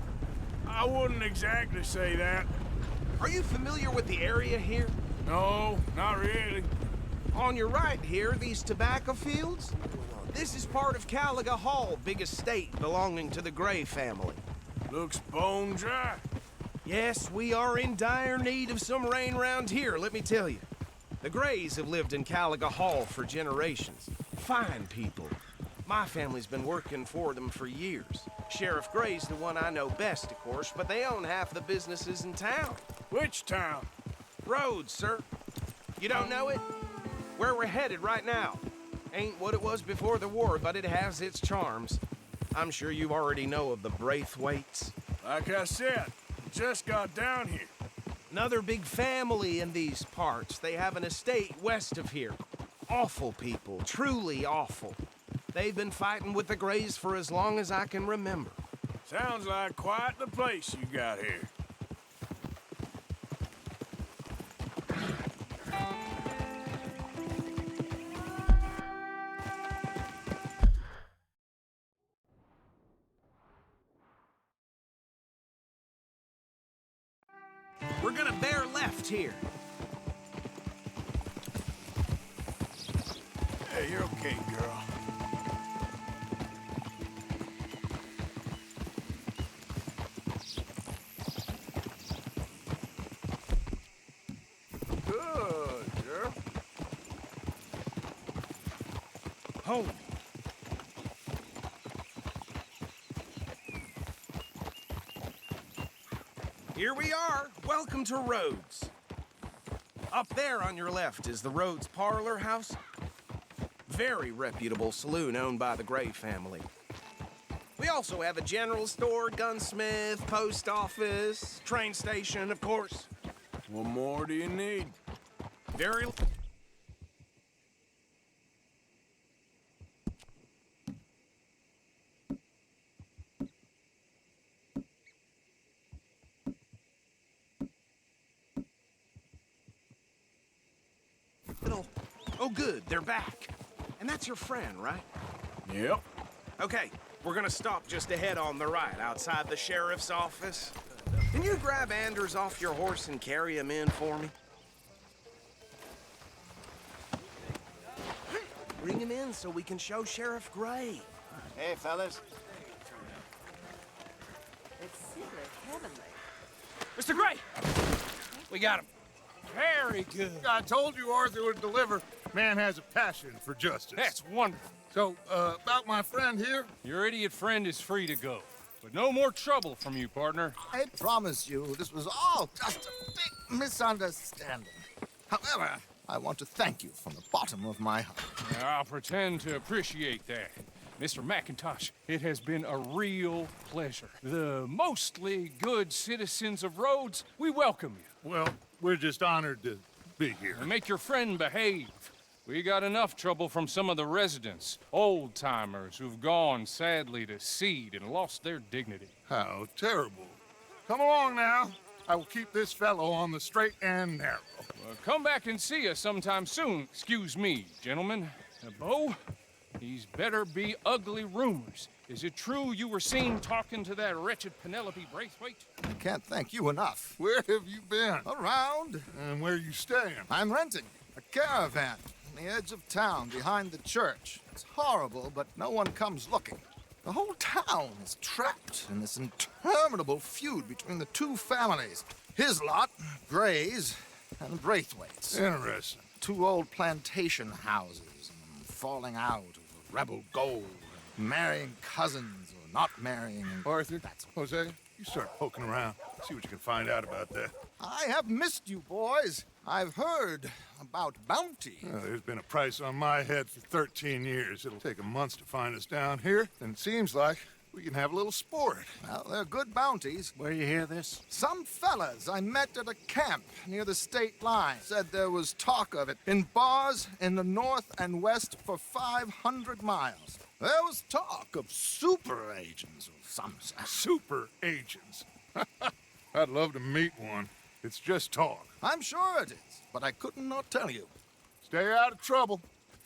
I wouldn't exactly say that. Are you familiar with the area here? No, not really. On your right here, these tobacco fields? This is part of Caliga Hall, big estate belonging to the Gray family. Looks bone dry. Yes, we are in dire need of some rain round here, let me tell you. The Grays have lived in Caliga Hall for generations. Fine people. My family's been working for them for years. Sheriff Gray's the one I know best, of course, but they own half the businesses in town. Which town? Rhodes, sir. You don't know it? Where we're headed right now. Ain't what it was before the war, but it has its charms. I'm sure you already know of the Braithwaites. Like I said, just got down here. Another big family in these parts. They have an estate west of here. Awful people, truly awful. They've been fighting with the Grays for as long as I can remember. Sounds like quite the place you got here. We're gonna bear left here. Hey, you're okay, girl. Good, girl. Home. Here we are. Welcome to Rhodes. Up there on your left is the Rhodes Parlor House. Very reputable saloon owned by the Gray family. We also have a general store, gunsmith, post office, train station, of course. What more do you need? Very... Oh, good, they're back. And that's your friend, right? Yep. Okay, we're gonna stop just ahead on the right, outside the sheriff's office. Can you grab Anders off your horse and carry him in for me? Bring him in so we can show Sheriff Gray. Hey, fellas. It's simply heavenly. Mr. Gray! We got him. Very good. I told you Arthur would deliver. Man has a passion for justice. That's wonderful. So, about my friend here? Your idiot friend is free to go. But no more trouble from you, partner. I promise you, this was all just a big misunderstanding. However, I want to thank you from the bottom of my heart. I'll pretend to appreciate that. Mr. McIntosh, it has been a real pleasure. The mostly good citizens of Rhodes, we welcome you. Well, we're just honored to be here. And make your friend behave. We got enough trouble from some of the residents, old-timers who've gone, sadly, to seed and lost their dignity. How terrible. Come along now. I will keep this fellow on the straight and narrow. Come back and see us sometime soon. Excuse me, gentlemen. Bo, these better be ugly rumors. Is it true you were seen talking to that wretched Penelope Braithwaite? I can't thank you enough. Where have you been? Around. And where are you staying? I'm renting a caravan on the edge of town behind the church. It's horrible, but no one comes looking. The whole town is trapped in this interminable feud between the two families. His lot, Gray's, and Braithwaite's. Interesting. Two old plantation houses, falling out over rebel gold, marrying cousins or not marrying. Arthur, Jose, you start poking around. See what you can find out about that. I have missed you, boys. I've heard about bounty. Well, there's been a price on my head for 13 years. It'll take a month to find us down here, and it seems like We can have a little sport. Well, they're good bounties. Where you hear this? Some fellas I met at a camp near the state line said there was talk of it in bars in the north and west for 500 miles. There was talk of super agents or some such. Super agents. I'd love to meet one. It's just talk. I'm sure it is, but I couldn't not tell you. Stay out of trouble.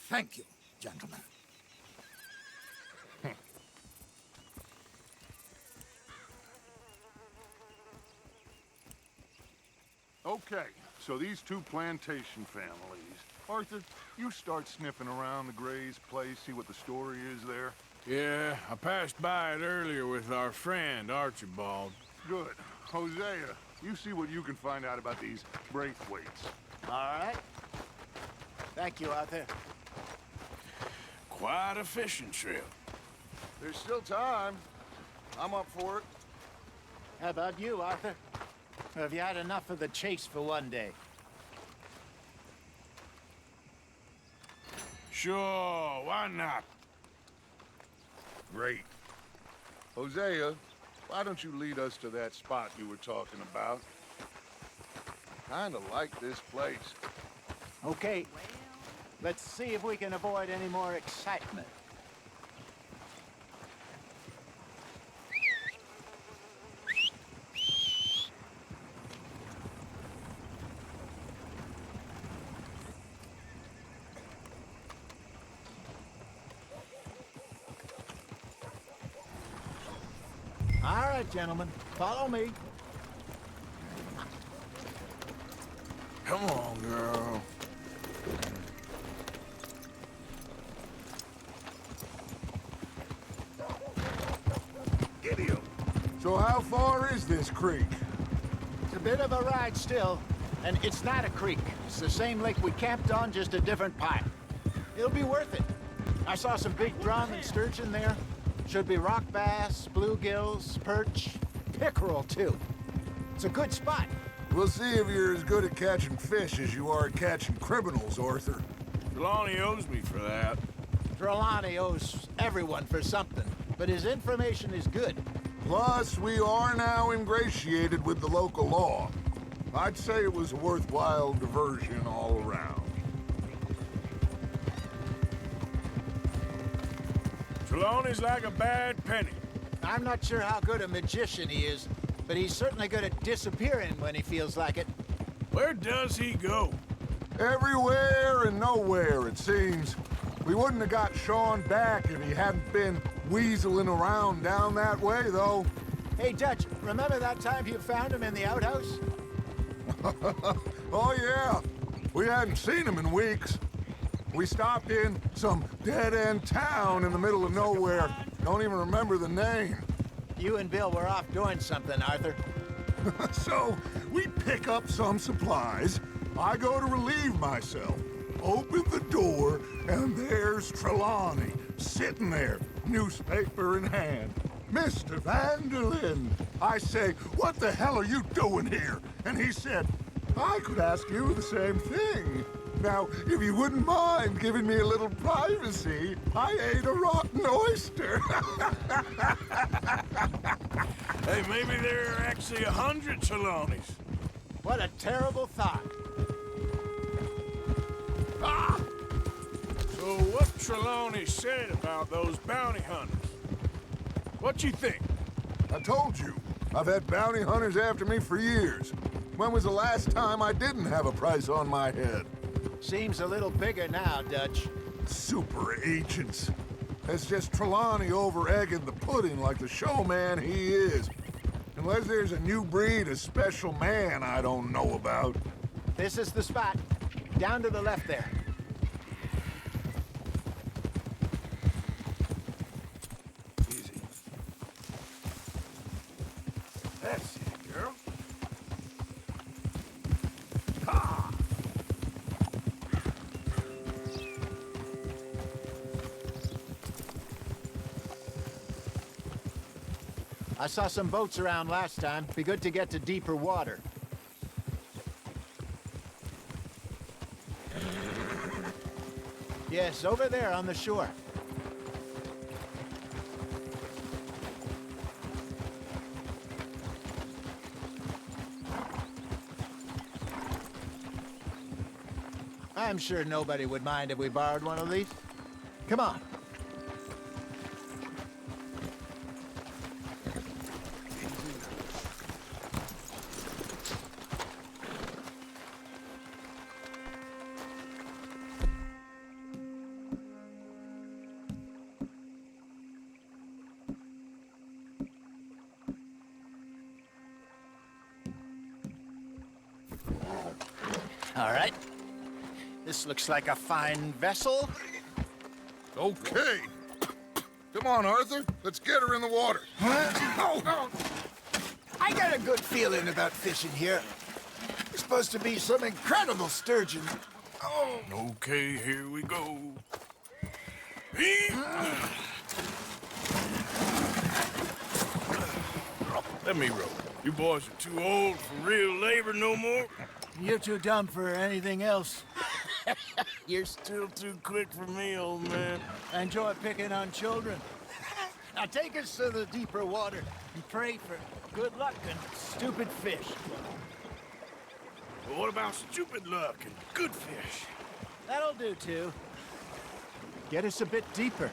Thank you, gentlemen. Okay, so these two plantation families. Arthur, you start sniffing around the Gray's place, see what the story is there. Yeah, I passed by it earlier with our friend, Archibald. Good. Hosea, you see what you can find out about these Braithwaites. All right. Thank you, Arthur. Quite a fishing trip. There's still time. I'm up for it. How about you, Arthur? Or have you had enough of the chase for one day? Sure, why not? Great. Hosea, why don't you lead us to that spot you were talking about? Kinda like this place. Okay. Let's see if we can avoid any more excitement. All right, gentlemen, follow me. Come on, girl. Idiot. So how far is this creek? It's a bit of a ride still, and it's not a creek. It's the same lake we camped on, just a different pipe. It'll be worth it. I saw some big drum and sturgeon there. Should be rock bass, bluegills, perch, pickerel, too. It's a good spot. We'll see if you're as good at catching fish as you are at catching criminals, Arthur. Trelawney owes me for that. Trelawney owes everyone for something, but his information is good. Plus, we are now ingratiated with the local law. I'd say it was a worthwhile diversion all around. Trelawney's like a bad penny. I'm not sure how good a magician he is, but he's certainly good at disappearing when he feels like it. Where does he go? Everywhere and nowhere, it seems. We wouldn't have got Sean back if he hadn't been weaseling around down that way, though. Hey, Dutch, remember that time you found him in the outhouse? Oh, yeah. We hadn't seen him in weeks. We stopped in some dead-end town in the middle of nowhere. Don't even remember the name. You and Bill were off doing something, Arthur. So, we pick up some supplies. I go to relieve myself. Open the door, and there's Trelawney, sitting there, newspaper in hand. Mr. Vanderlyn. I say, what the hell are you doing here? And he said, I could ask you the same thing. Now, if you wouldn't mind giving me a little privacy, I ate a rotten oyster. Hey, maybe there are actually 100 Trelawneys. What a terrible thought. Ah! So what Trelawney said about those bounty hunters? What you think? I told you, I've had bounty hunters after me for years. When was the last time I didn't have a price on my head? Seems a little bigger now, Dutch. Super agents. It's just Trelawney over-egging the pudding like the showman he is. Unless there's a new breed of special man I don't know about. This is the spot. Down to the left there. Easy. That's it, girl. Ha! I saw some boats around last time. Be good to get to deeper water. Yes, over there on the shore. I'm sure nobody would mind if we borrowed one of these. Come on. All right. This looks like a fine vessel. Okay. Come on, Arthur. Let's get her in the water. Oh. I got a good feeling about fishing here. There's supposed to be some incredible sturgeon. Oh. Okay, here we go. Let me row. You boys are too old for real labor no more. You're too dumb for anything else. You're still too quick for me, old man. I enjoy picking on children. Now take us to the deeper water and pray for good luck and stupid fish. But what about stupid luck and good fish? That'll do, too. Get us a bit deeper.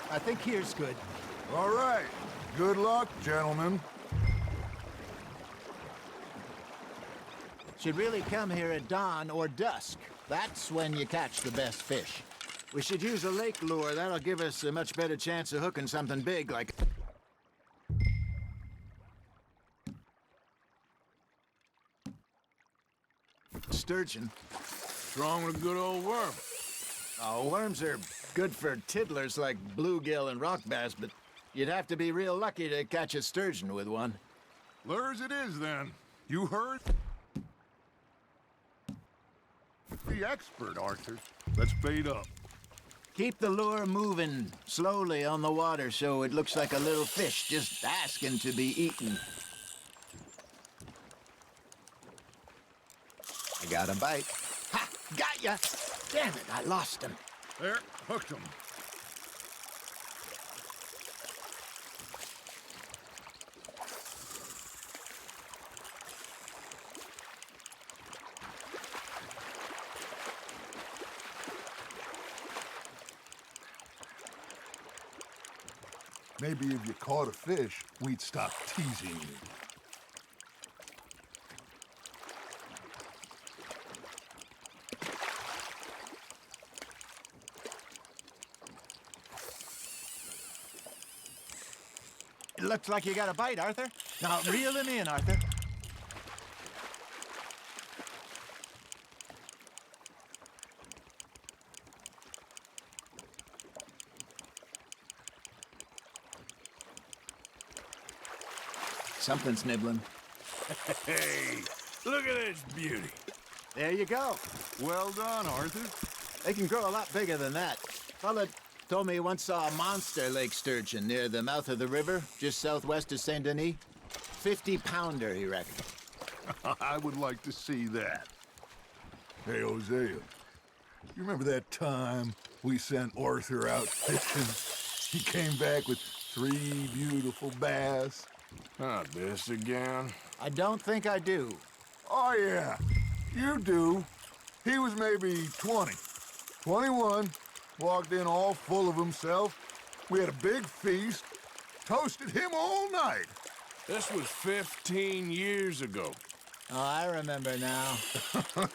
I think here's good. All right. Good luck, gentlemen. Should really come here at dawn or dusk. That's when you catch the best fish. We should use a lake lure. That'll give us a much better chance of hooking something big like... sturgeon. What's wrong with a good old worm? Oh, worms are good for tiddlers like bluegill and rock bass, but you'd have to be real lucky to catch a sturgeon with one. Lures it is, then. You heard? The expert, Arthur. Let's bait up. Keep the lure moving slowly on the water so it looks like a little fish just asking to be eaten. I got a bite. Ha! Got ya! Damn it, I lost him. There, hooked him. Maybe if you caught a fish, we'd stop teasing you. It looks like you got a bite, Arthur. Now, reel him in, Arthur. Something's nibbling. Hey, look at this beauty. There you go. Well done, Arthur. They can grow a lot bigger than that. Fella told me he once saw a monster lake sturgeon near the mouth of the river, just southwest of Saint Denis. 50-pounder, he reckoned. I would like to see that. Hey, Hosea, you remember that time we sent Arthur out fishing? He came back with 3 beautiful bass. Not this again. I don't think I do. Oh, yeah, you do. He was maybe 20, 21, walked in all full of himself. We had a big feast, toasted him all night. This was 15 years ago. Oh, I remember now.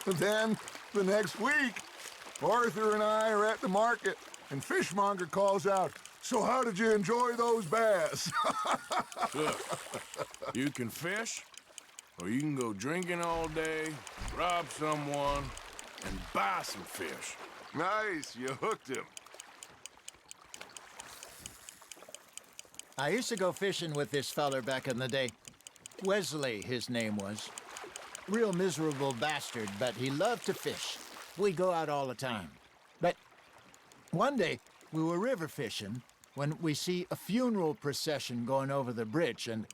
Then, the next week, Arthur and I are at the market, and Fishmonger calls out, "So how did you enjoy those bass?" Look, you can fish, or you can go drinking all day, rob someone, and buy some fish. Nice, you hooked him. I used to go fishing with this feller back in the day. Wesley, his name was. real miserable bastard, but he loved to fish. We go out all the time. But one day, we were river fishing when we see a funeral procession going over the bridge, and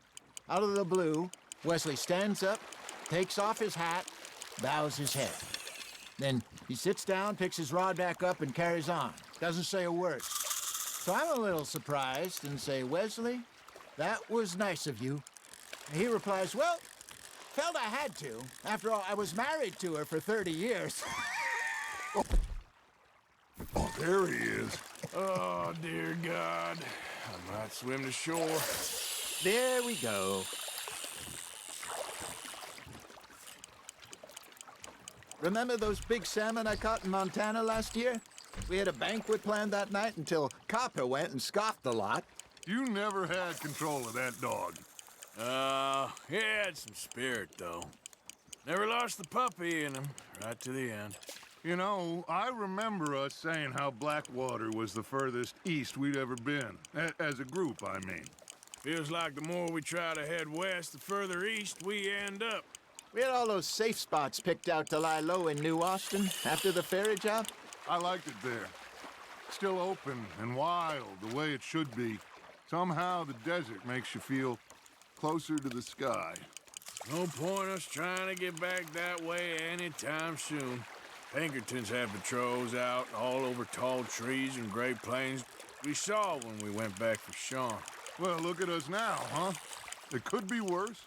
out of the blue, Wesley stands up, takes off his hat, bows his head. Then he sits down, picks his rod back up, and carries on. Doesn't say a word. So I'm a little surprised and say, Wesley, that was nice of you. And he replies, well, felt I had to. After all, I was married to her for 30 years. Oh, there he is. Oh, dear God. I might swim to shore. There we go. Remember those big salmon I caught in Montana last year? We had a banquet planned that night until Copper went and scoffed the lot. You never had control of that dog. He had some spirit, though. Never lost the puppy in him, right to the end. You know, I remember us saying how Blackwater was the furthest east we'd ever been. As a group, I mean. Feels like the more we try to head west, the further east we end up. We had all those safe spots picked out to lie low in New Austin after the ferry job. I liked it there. Still open and wild, the way it should be. Somehow the desert makes you feel closer to the sky. No point us trying to get back that way anytime soon. Pinkertons had patrols out all over tall trees and Great Plains. We saw when we went back for Sean. Well, look at us now, huh? It could be worse.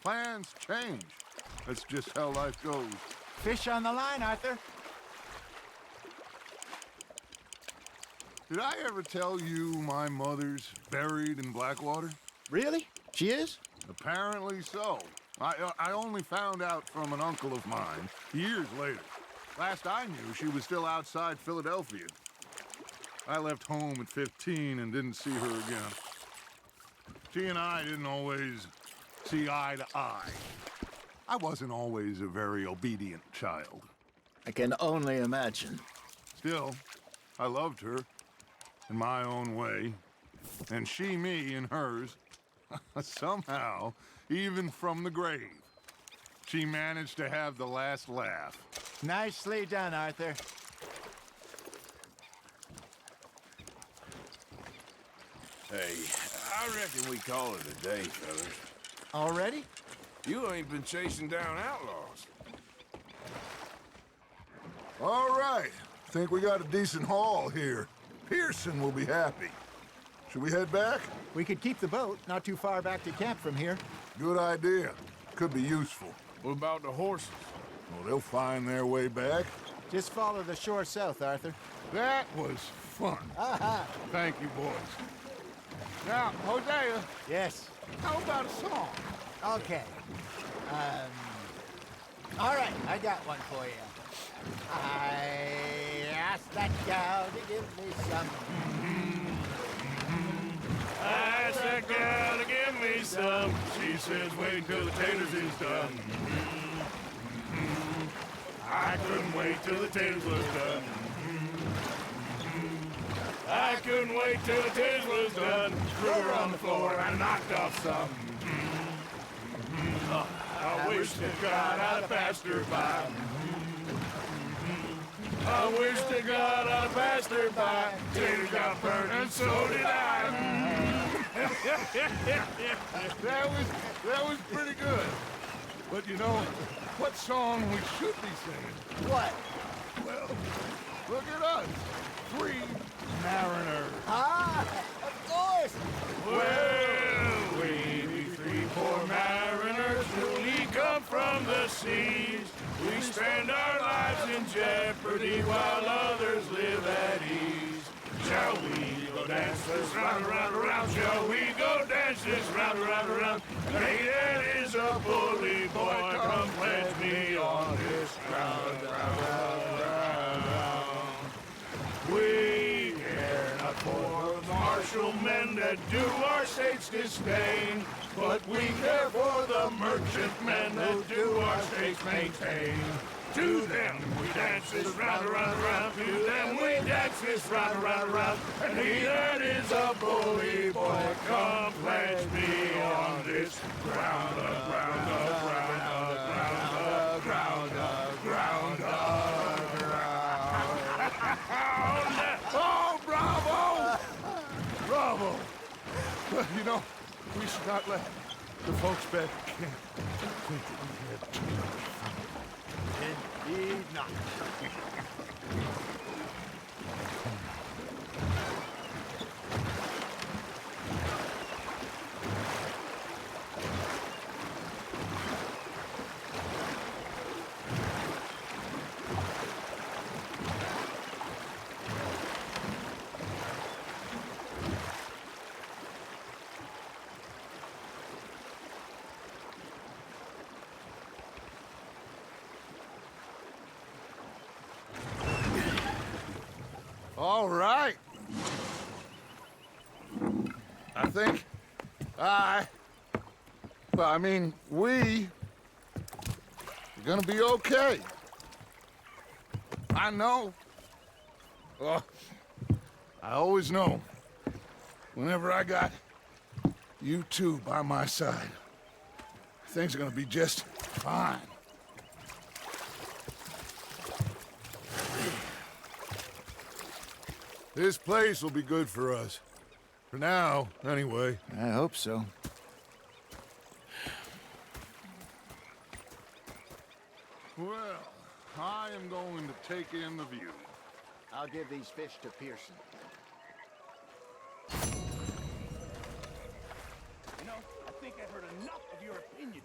Plans change. That's just how life goes. Fish on the line, Arthur. Did I ever tell you my mother's buried in Blackwater? Really? She is? Apparently so. I only found out from an uncle of mine years later. Last I knew, she was still outside Philadelphia. I left home at 15 and didn't see her again. She and I didn't always see eye to eye. I wasn't always a very obedient child. I can only imagine. Still, I loved her in my own way, and she me in hers. Somehow, even from the grave, she managed to have the last laugh. Nicely done, Arthur. Hey, I reckon we call it a day, fellas. Already? You ain't been chasing down outlaws. All right. Think we got a decent haul here. Pearson will be happy. Should we head back? We could keep the boat not too far back to camp from here. Good idea. Could be useful. What about the horses? Well, they'll find their way back. Just follow the shore south, Arthur. That was fun. Aha! Thank you, boys. Now, Hosea. Yes? How about a song? Okay. All right, I got one for you. I asked that gal to give me some. I asked that gal to give me some. She says, wait till the taters is done. I couldn't wait till the taters was done. I couldn't wait till the taters was done. Threw her on the floor and knocked off some. I wish to God I'd have passed her by. I wish to God I'd have passed her by. Taters got burned and so did I. That was pretty good. But you know, what song we should be singing? What? Well, look at us. 3 mariners. Ah, of course. Well, we be 3 poor mariners newly come from the seas. We spend our lives in jeopardy while others live at ease. Shall we go dance this round, around, around? Shall we go dance this round, around, around? Hey, that is a bully boy, come pledge me on this ground, round. We care not for the martial men that do our state's disdain, but we care for the merchant men that do our state's maintain. To them we dance this round, around, around. To them we dance this round, around, around. And he that is a bully boy, come pledge me on this ground, the ground, the ground, the ground, the But, you know, we should not let the folks back at camp think that we had too much fun. Indeed not. All right. I think we are gonna be okay. I know. Well, I always know. Whenever I got you two by my side, things are gonna be just fine. This place will be good for us. For now, anyway. I hope so. Well, I am going to take in the view. I'll give these fish to Pearson. You know, I think I've heard enough of your opinion.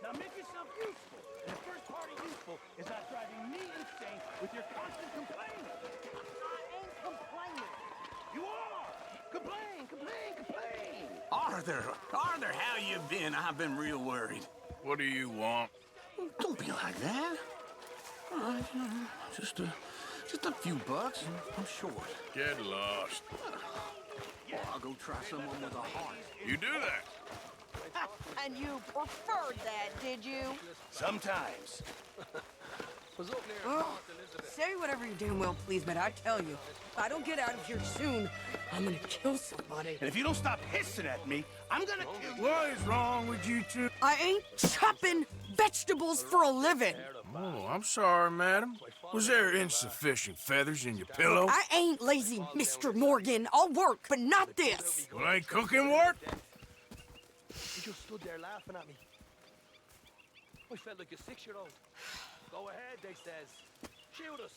Now make yourself useful. And the first part of useful is not driving me insane with your constant complaining. I ain't complaining. You are! Complain, complain, complain! Arthur, how you been? I've been real worried. What do you want? Don't be like that. All right, just a few bucks. I'm short. Get lost. Well, I'll go try someone with a heart. You do that. And you preferred that, did you? Sometimes. Oh, say whatever you damn well please, but I tell you, if I don't get out of here soon, I'm gonna kill somebody. And if you don't stop hissing at me, I'm gonna kill you. What is wrong with you two? I ain't chopping vegetables for a living. Oh, I'm sorry, madam. Was there insufficient feathers in your pillow? I ain't lazy, Mr. Morgan. I'll work, but not this. Well, ain't cooking work? You just stood there laughing at me. I felt like a 6-year-old. Go ahead, they says. Shoot us.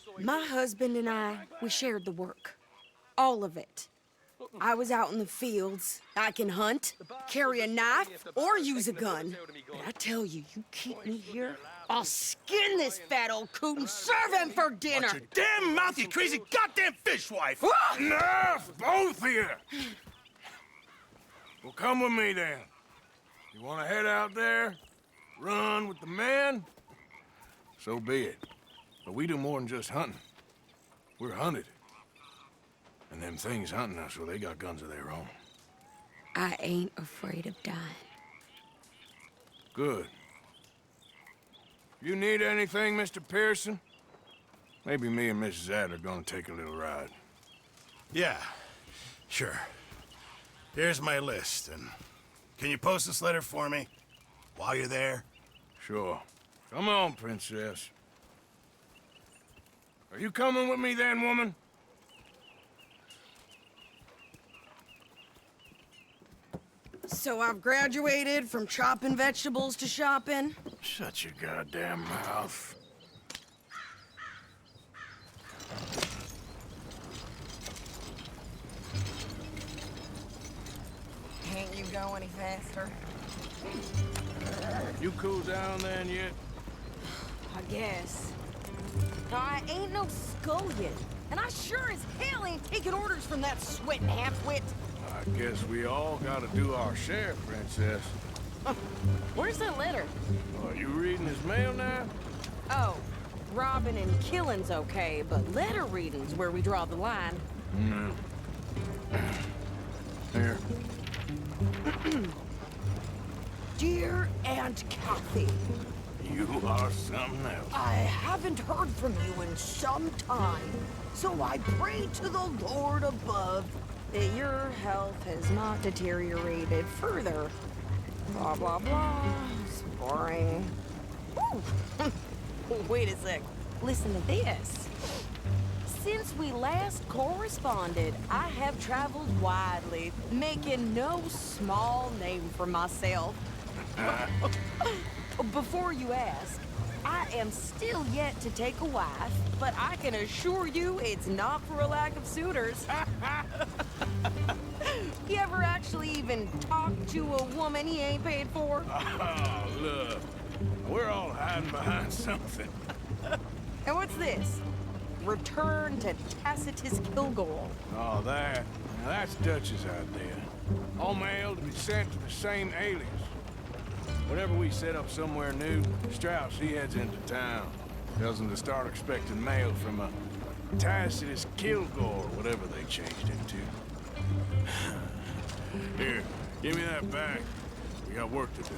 So My husband and I, we shared the work. All of it. I was out in the fields. I can hunt, carry a knife, or use a gun. But I tell you, you keep me here, I'll skin this fat old coot and serve him for dinner. Watch your damn mouth, you crazy goddamn fishwife! Enough, both of you! Well, come with me then. You want to head out there, run with the men? So be it. But we do more than just hunting. We're hunted. And them things hunting us, well, they got guns of their own. I ain't afraid of dying. Good. You need anything, Mr. Pearson? Maybe me and Mrs. Ad are gonna take a little ride. Yeah, sure. Here's my list, and can you post this letter for me while you're there? Sure. Come on, Princess. Are you coming with me then, woman? So I've graduated from chopping vegetables to shopping? Shut your goddamn mouth. Can't you go any faster? You cool down then yet? I guess. Now, I ain't no scullion, and I sure as hell ain't taking orders from that sweating half-wit. I guess we all gotta do our share, Princess. Where's that letter? Are you reading his mail now? Oh, robbing and killing's okay, but letter reading's where we draw the line. Here. Dear Aunt Kathy, You are something else. I haven't heard from you in some time, so I pray to the Lord above that your health has not deteriorated further. Blah, blah, blah. It's boring. Ooh. Wait a sec. Listen to this. Since we last corresponded, I have traveled widely, making no small name for myself. Before you ask, I am still yet to take a wife, but I can assure you it's not for a lack of suitors. You ever actually even talk to a woman he ain't paid for? Oh, look. We're all hiding behind something. And what's this? Return to Tacitus Kilgore. Oh, that's Dutch's idea. All mail to be sent to the same alias. Whenever we set up somewhere new, Strauss, he heads into town. Tells them to start expecting mail from a Tacitus Kilgore, whatever they changed it to. Here, give me that back. We got work to do.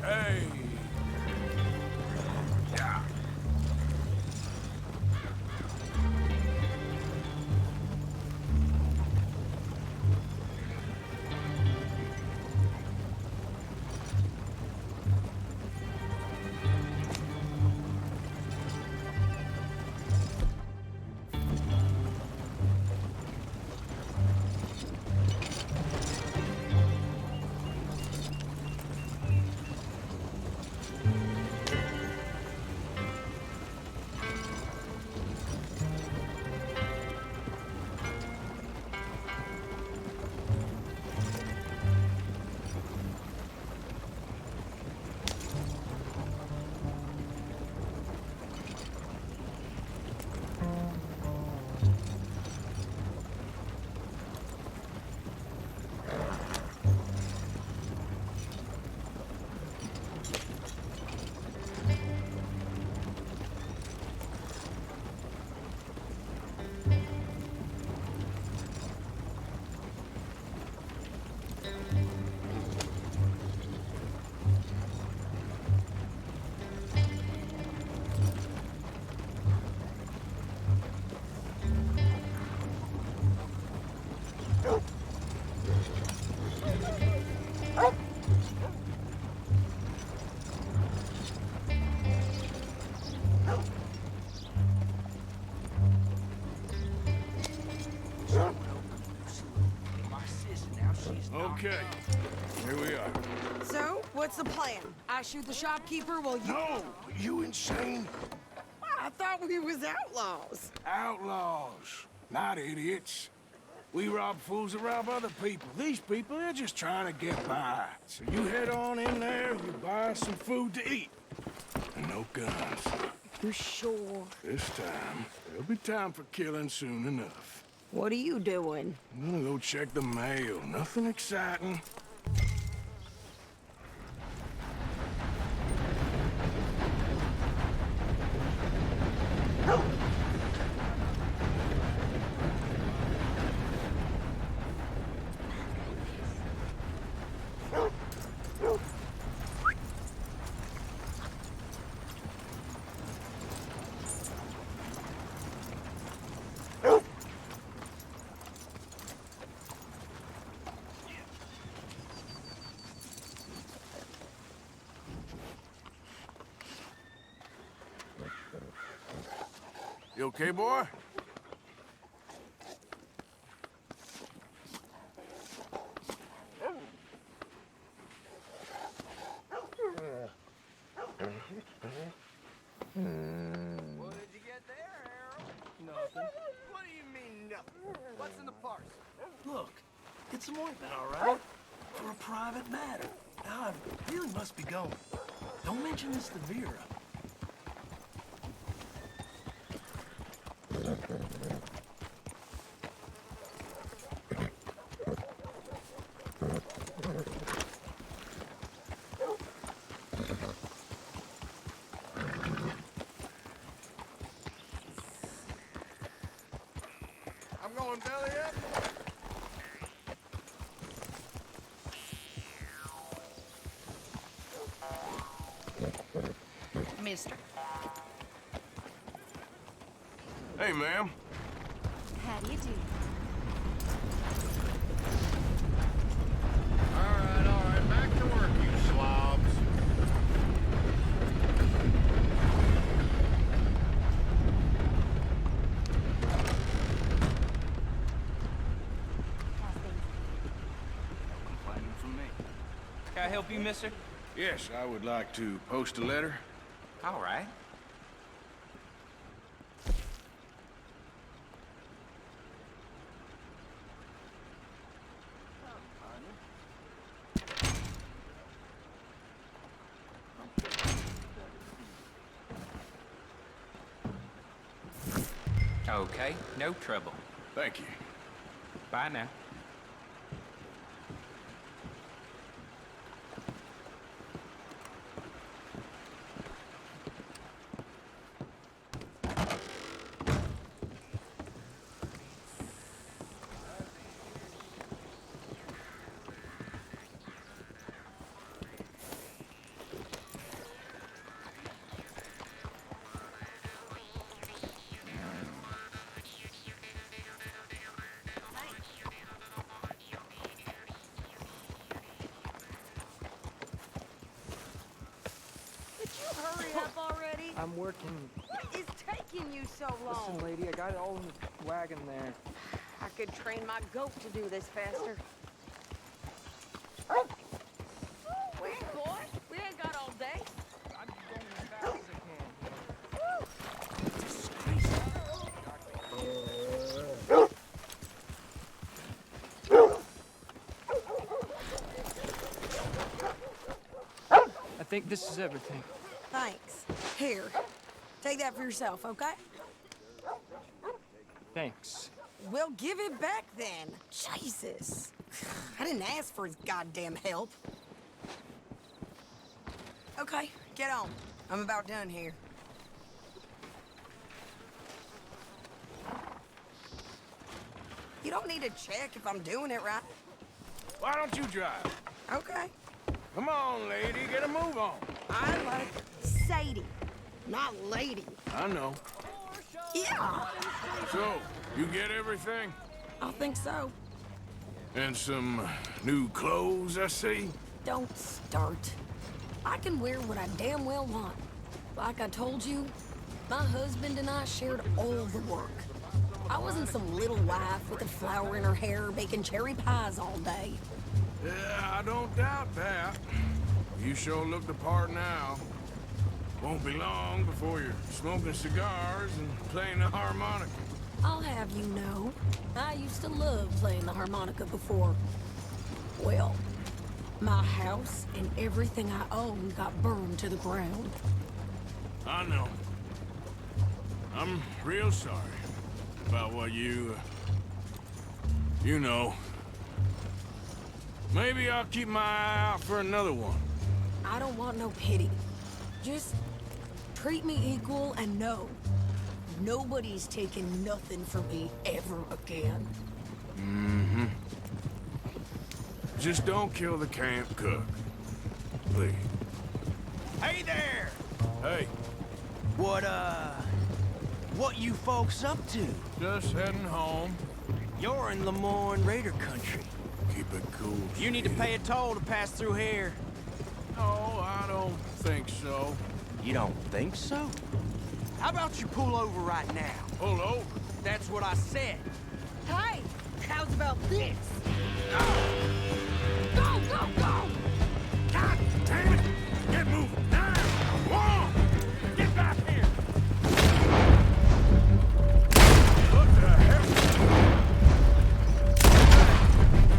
Hey! Yeah. Okay, here we are. So, what's the plan? I shoot the shopkeeper while you... No! You insane? I thought we was outlaws. Outlaws, not idiots. We rob fools that rob other people. These people, they're just trying to get by. So you head on in there, you buy some food to eat. And no guns. You sure? This time, there'll be time for killing soon enough. What are you doing? I'm gonna go check the mail. Nothing exciting. You okay, boy? need some ointment, all right? For a private matter. Now, I really must be going. Don't mention this to Vera. I'm going belly up. Mister. Hey, ma'am. How do you do? All right, back to work, you slobs. Complaining from me. Can I help you, mister? Yes, I would like to post a letter. All right. Okay, no trouble. Thank you. Bye now. Hurry up already. I'm working. What is taking you so long? Listen, lady, I got it all in the wagon there. I could train my goat to do this faster. Wait, boy. We ain't got all day. I'm going as fast as I can. I think this is everything. Thanks. Here, take that for yourself, okay? Thanks. Well, give it back then. Jesus. I didn't ask for his goddamn help. Okay, get on. I'm about done here. You don't need to check if I'm doing it right. Why don't you drive? Okay. Come on, lady, get a move on. I like Sadie, not lady. I know. Yeah. So, you get everything? I think so. And some new clothes, I see? Don't start. I can wear what I damn well want. Like I told you, my husband and I shared all the work. I wasn't some little wife with a flower in her hair baking cherry pies all day. Yeah, I don't doubt that. You sure look the part now. Won't be long before you're smoking cigars and playing the harmonica. I'll have you know, I used to love playing the harmonica before. Well, my house and everything I owned got burned to the ground. I know. I'm real sorry about what you know. Maybe I'll keep my eye out for another one. I don't want no pity. Just treat me equal and know nobody's taking nothing from me ever again. Mm-hmm. Just don't kill the camp cook. Please. Hey there! Hey. What you folks up to? Just heading home. You're in Lemoyne Raider country. Keep it cool. You need to pay a toll to pass through here. No, I don't think so. You don't think so? How about you pull over right now? Pull over? That's what I said. Hey, how's about this? Go, go, go! God damn it! Get moving now! Whoa! Get back here! What the hell?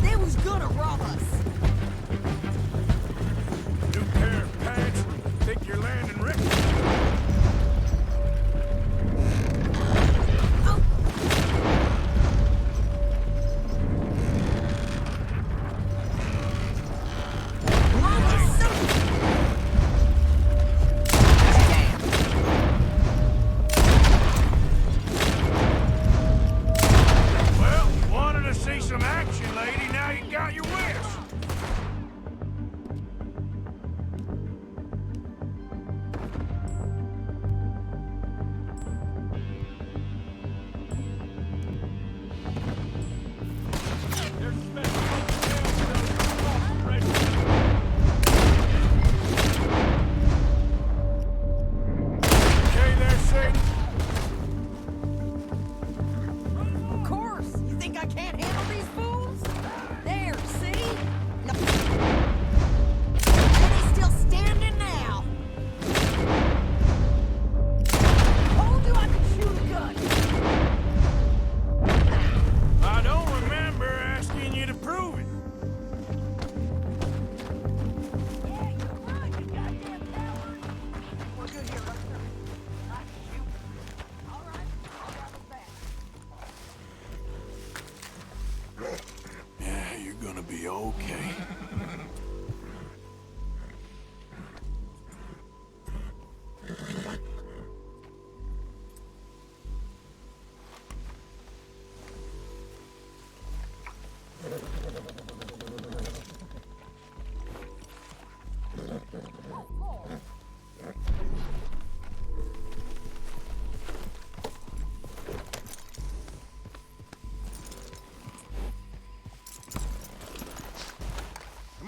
There was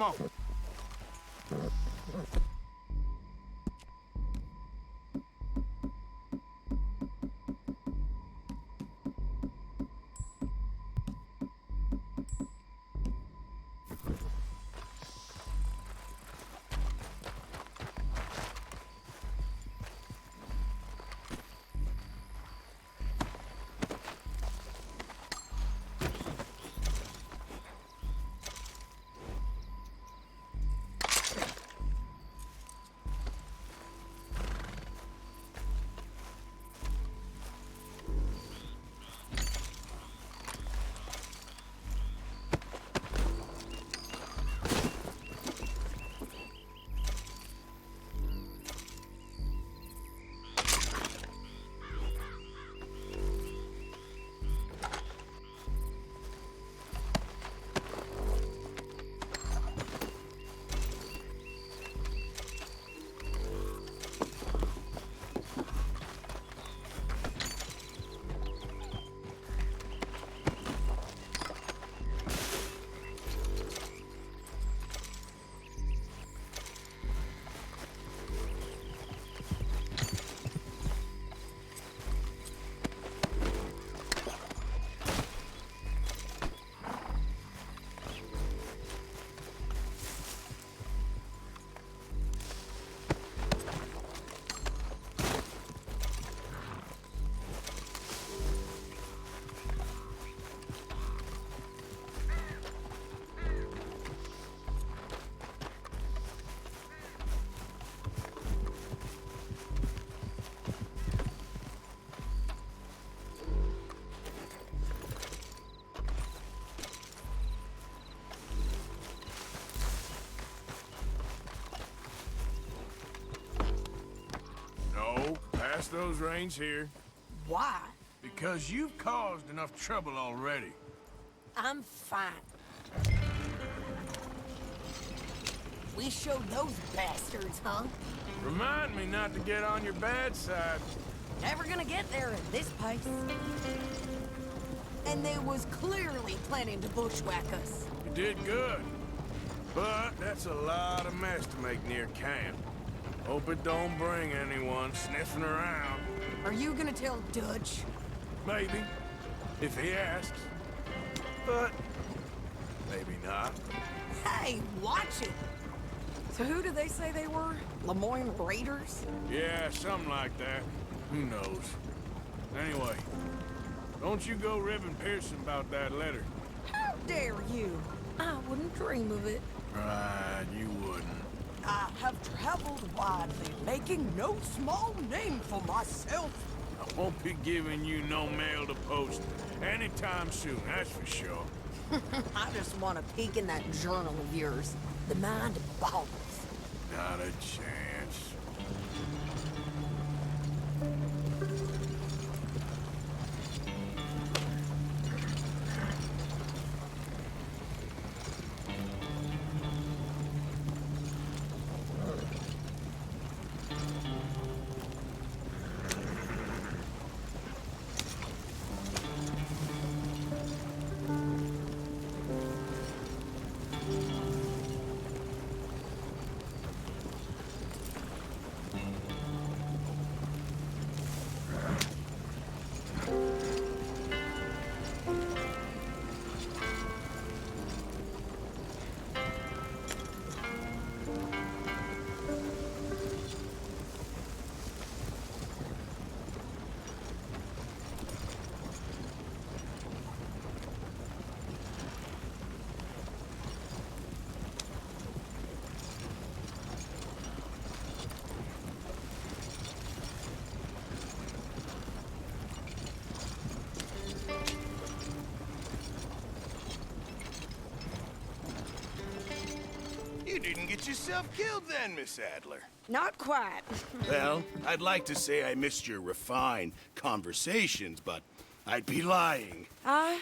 on. Pass those reins here. Why? Because you've caused enough trouble already. I'm fine. We showed those bastards, huh? Remind me not to get on your bad side. Never gonna get there at this pace. And they was clearly planning to bushwhack us. You did good. But that's a lot of mess to make near camp. Hope it don't bring anyone sniffing around. Are you gonna tell Dutch? Maybe, if he asks. But maybe not. Hey, watch it! So who did they say they were? Lemoyne Raiders? Yeah, something like that. Who knows? Anyway, don't you go ribbing Pearson about that letter. How dare you? I wouldn't dream of it. Right, you wouldn't. I have traveled widely, making no small name for myself. I won't be giving you no mail to post anytime soon, that's for sure. I just want to peek in that journal of yours. The mind boggles. Not a chance. You didn't get yourself killed then, Miss Adler. Not quite. Well, I'd like to say I missed your refined conversations, but I'd be lying. I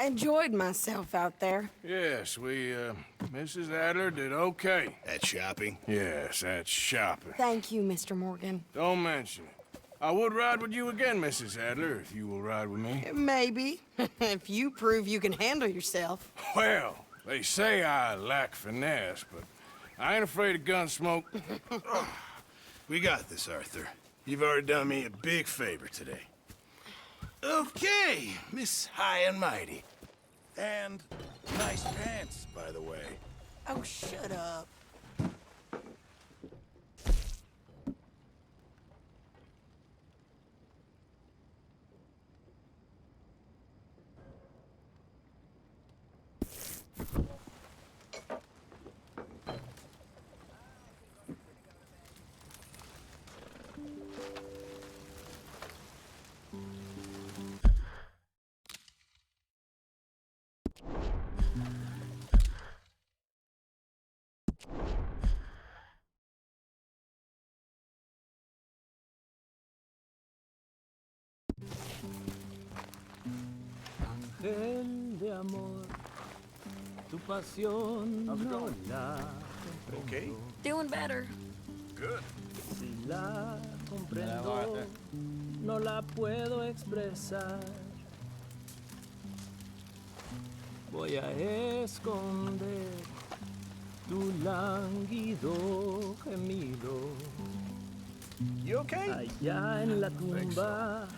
enjoyed myself out there. Yes, Mrs. Adler did okay. At shopping? Yes, that's shopping. Thank you, Mr. Morgan. Don't mention it. I would ride with you again, Mrs. Adler, if you will ride with me. Maybe. If you prove you can handle yourself. Well, They say I lack finesse, but I ain't afraid of gun smoke. We got this, Arthur. You've already done me a big favor today. Okay, Miss High and Mighty. And nice pants, by the way. Oh, shut up. Ángel de amor, tu pasión no la Okay. Doing better. Good. Si la comprendo, no la puedo expresar. Voy a esconder tu lánguido gemido. You okay? Allá en la tumba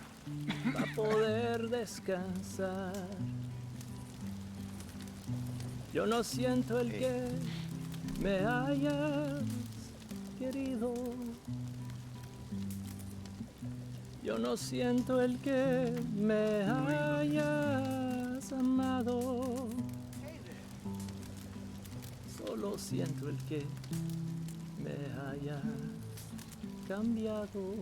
va a poder descansar. Yo no siento el que me hayas querido. Yo no siento el que me hayas amado. Solo siento el que me hayas cambiado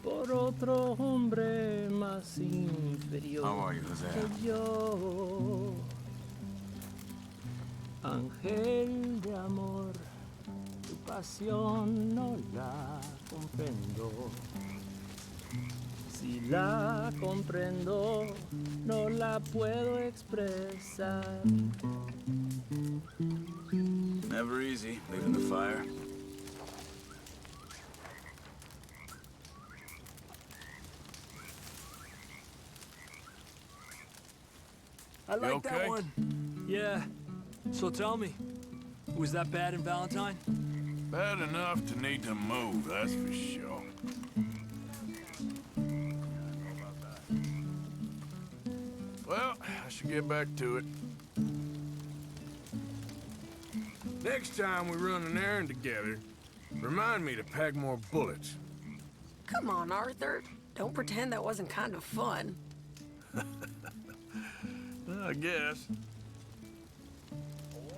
por otro hombre más inferior How are you, Jose? que yo. Ángel de amor, tu pasión no la comprendo. Si la comprendo, no la puedo expresar. Never easy, leaving the fire. I like okay? that one. Yeah. So tell me, was that bad in Valentine? Bad enough to need to move, that's for sure. Well, I should get back to it. Next time we run an errand together, remind me to pack more bullets. Come on, Arthur. Don't pretend that wasn't kind of fun. I guess.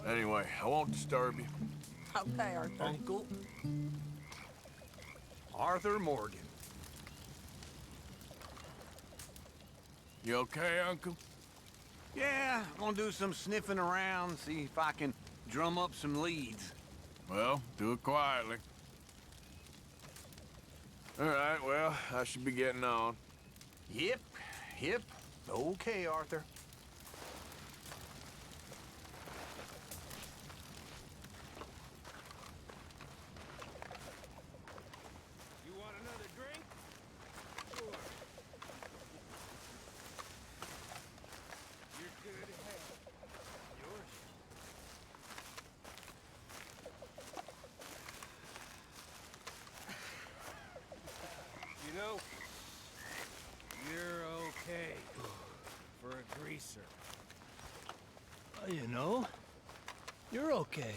Anyway, I won't disturb you. Okay, Arthur. Uncle? Arthur Morgan. You okay, Uncle? Yeah, I'm gonna do some sniffing around, see if I can drum up some leads. Well, do it quietly. All right, well, I should be getting on. Yep. Okay, Arthur. You want another drink? Sure. You're good to have. Yours? You know, you're okay for a greaser. You know, you're okay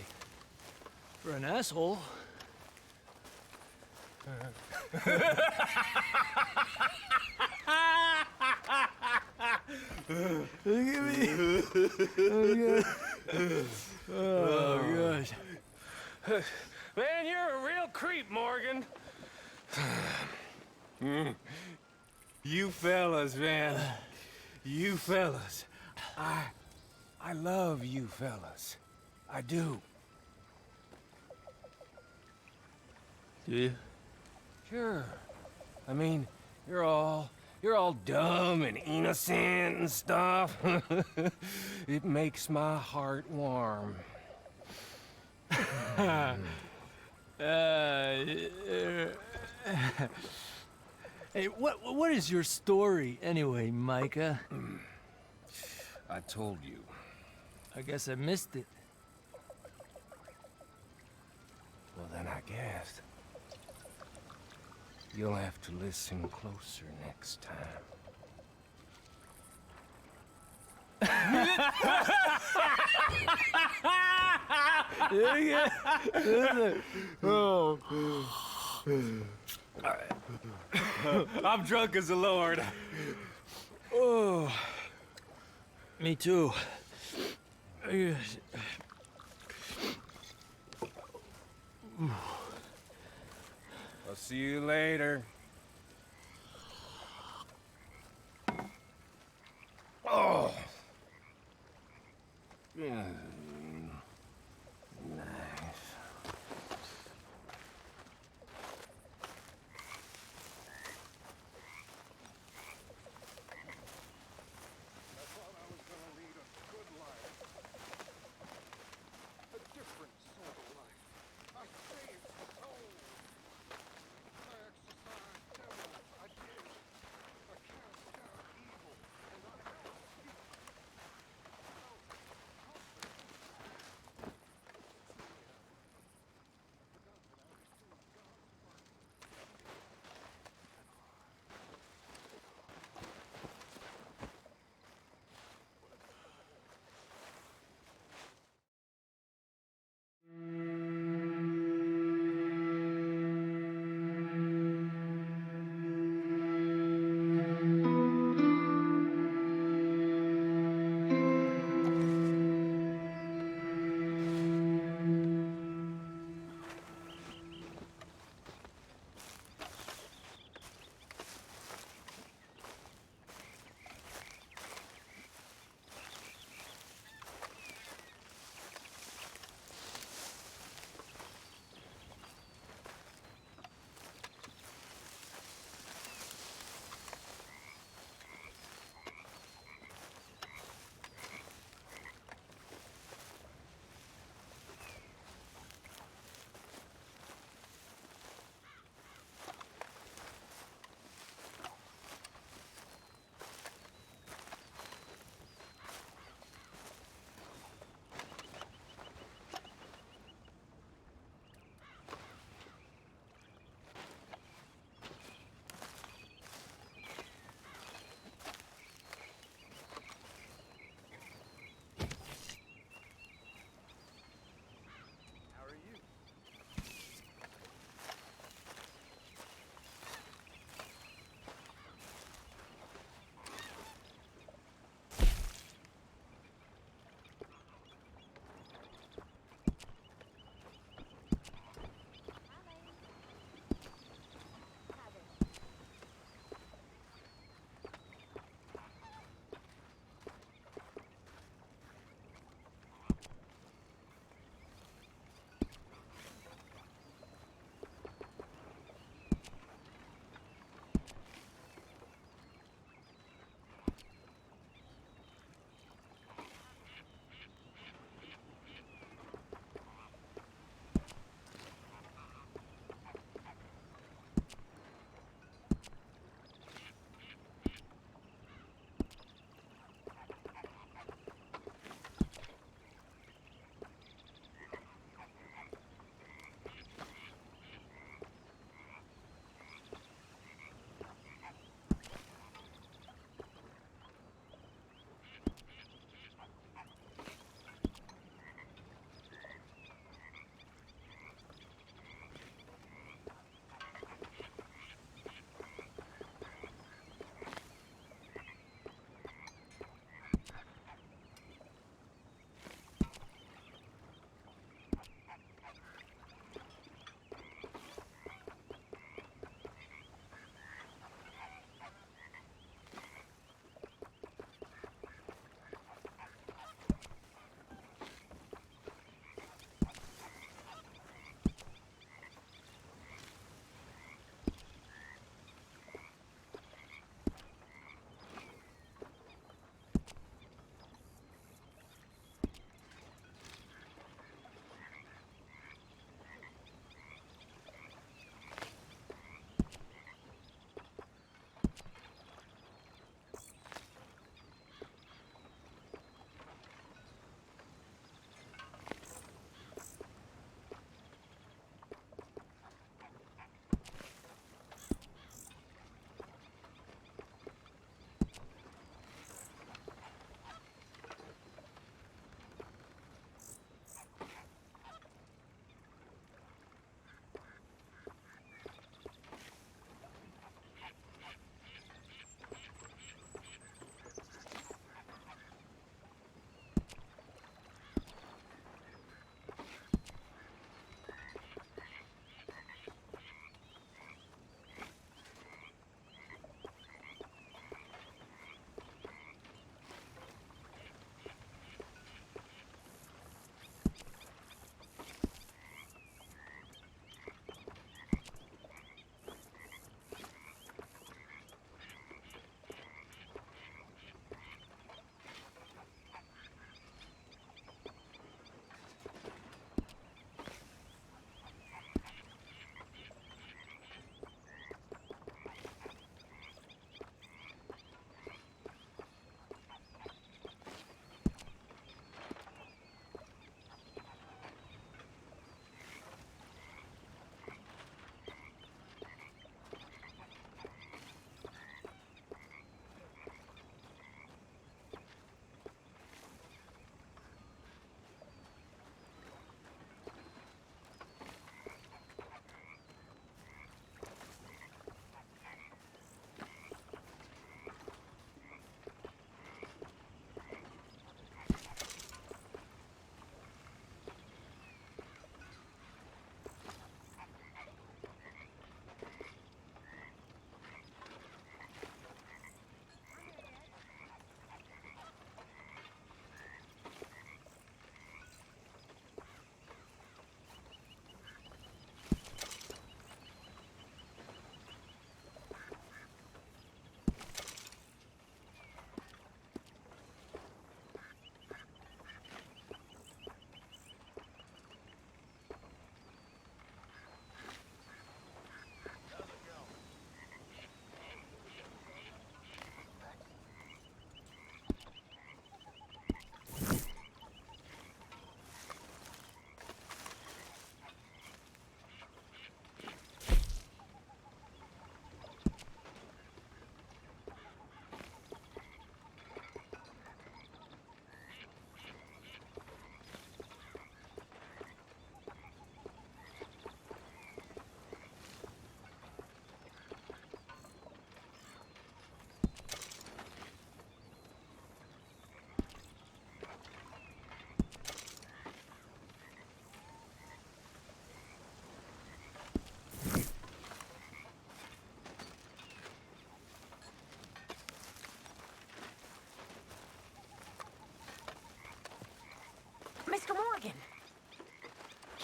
for an asshole. Look at me. Oh, gosh. Man, you're a real creep, Morgan. You fellas, man. You fellas. I love you fellas. I do. Do you? Sure. I mean, you're all dumb and innocent and stuff. It makes my heart warm. Hey, what is your story anyway, Micah? I told you. I guess I missed it. Well, then I guess you'll have to listen closer next time. Oh. I'm drunk as a lord. Oh. Me too. I'll see you later. Oh. Yeah. Nice.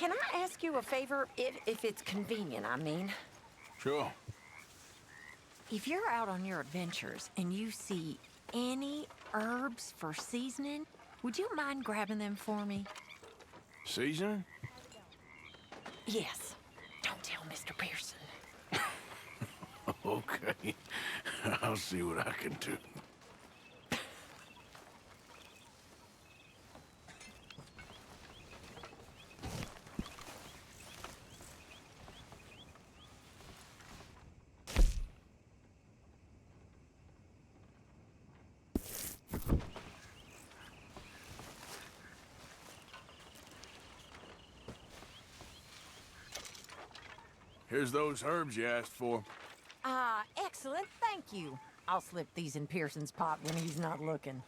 Can I ask you a favor, if it's convenient, I mean? Sure. If you're out on your adventures and you see any herbs for seasoning, would you mind grabbing them for me? Seasoning? Yes. Don't tell Mr. Pearson. Okay. I'll see what I can do. Here's those herbs you asked for. Excellent, thank you. I'll slip these in Pearson's pot when he's not looking.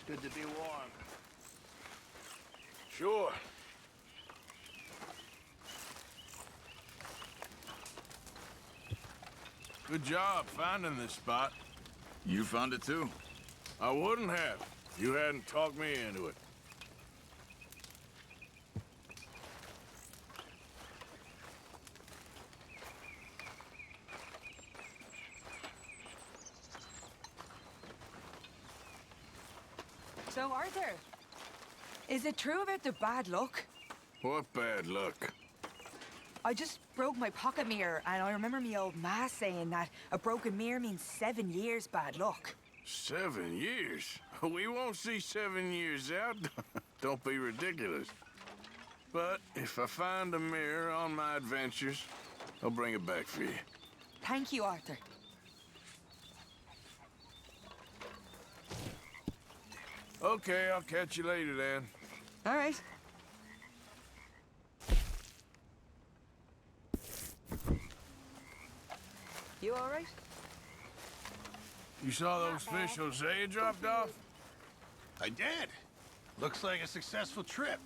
Good to be warm. Sure. Good job finding this spot. You found it too? I wouldn't have. You hadn't talked me into it. So, Arthur, is it true about the bad luck? What bad luck? I just broke my pocket mirror, and I remember me old ma saying that a broken mirror means 7 years bad luck. 7 years? We won't see 7 years out. Don't be ridiculous. But if I find a mirror on my adventures, I'll bring it back for you. Thank you, Arthur. Okay, I'll catch you later then. All right. You all right? You saw those fish Hosea dropped off? I did. Looks like a successful trip.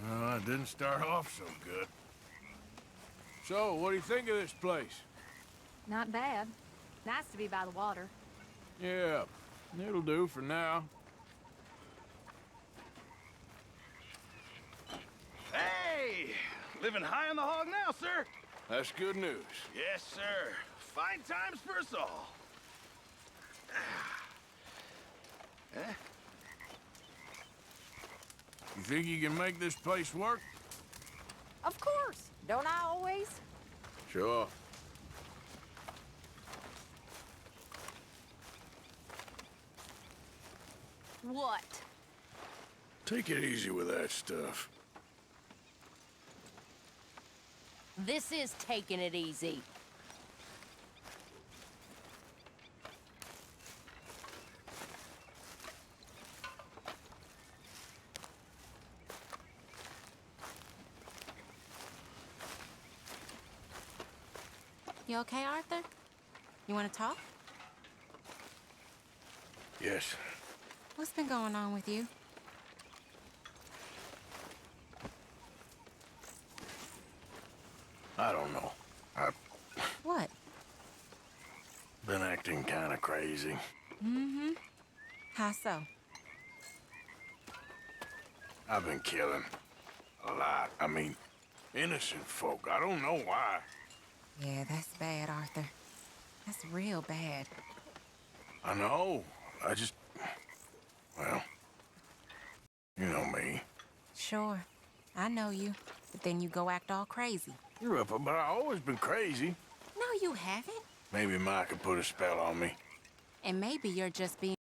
Well, it didn't start off so good. So, what do you think of this place? Not bad. Nice to be by the water. Yeah, it'll do for now. Hey! Living high on the hog now, sir. That's good news. Yes, sir. Fine times for us all. Eh? You think you can make this place work? Of course. Don't I always? Sure. What? Take it easy with that stuff. This is taking it easy. You okay, Arthur? You want to talk? Yes. What's been going on with you? I don't know. I've What? been acting kind of crazy. Mm-hmm. How so? I've been killing a lot. I mean, innocent folk. I don't know why. Yeah, that's bad, Arthur. That's real bad. I know. I just... Well, you know me. Sure. I know you. But then you go act all crazy. You're up, but I've always been crazy. No, you haven't. Maybe Ma could put a spell on me. And maybe you're just being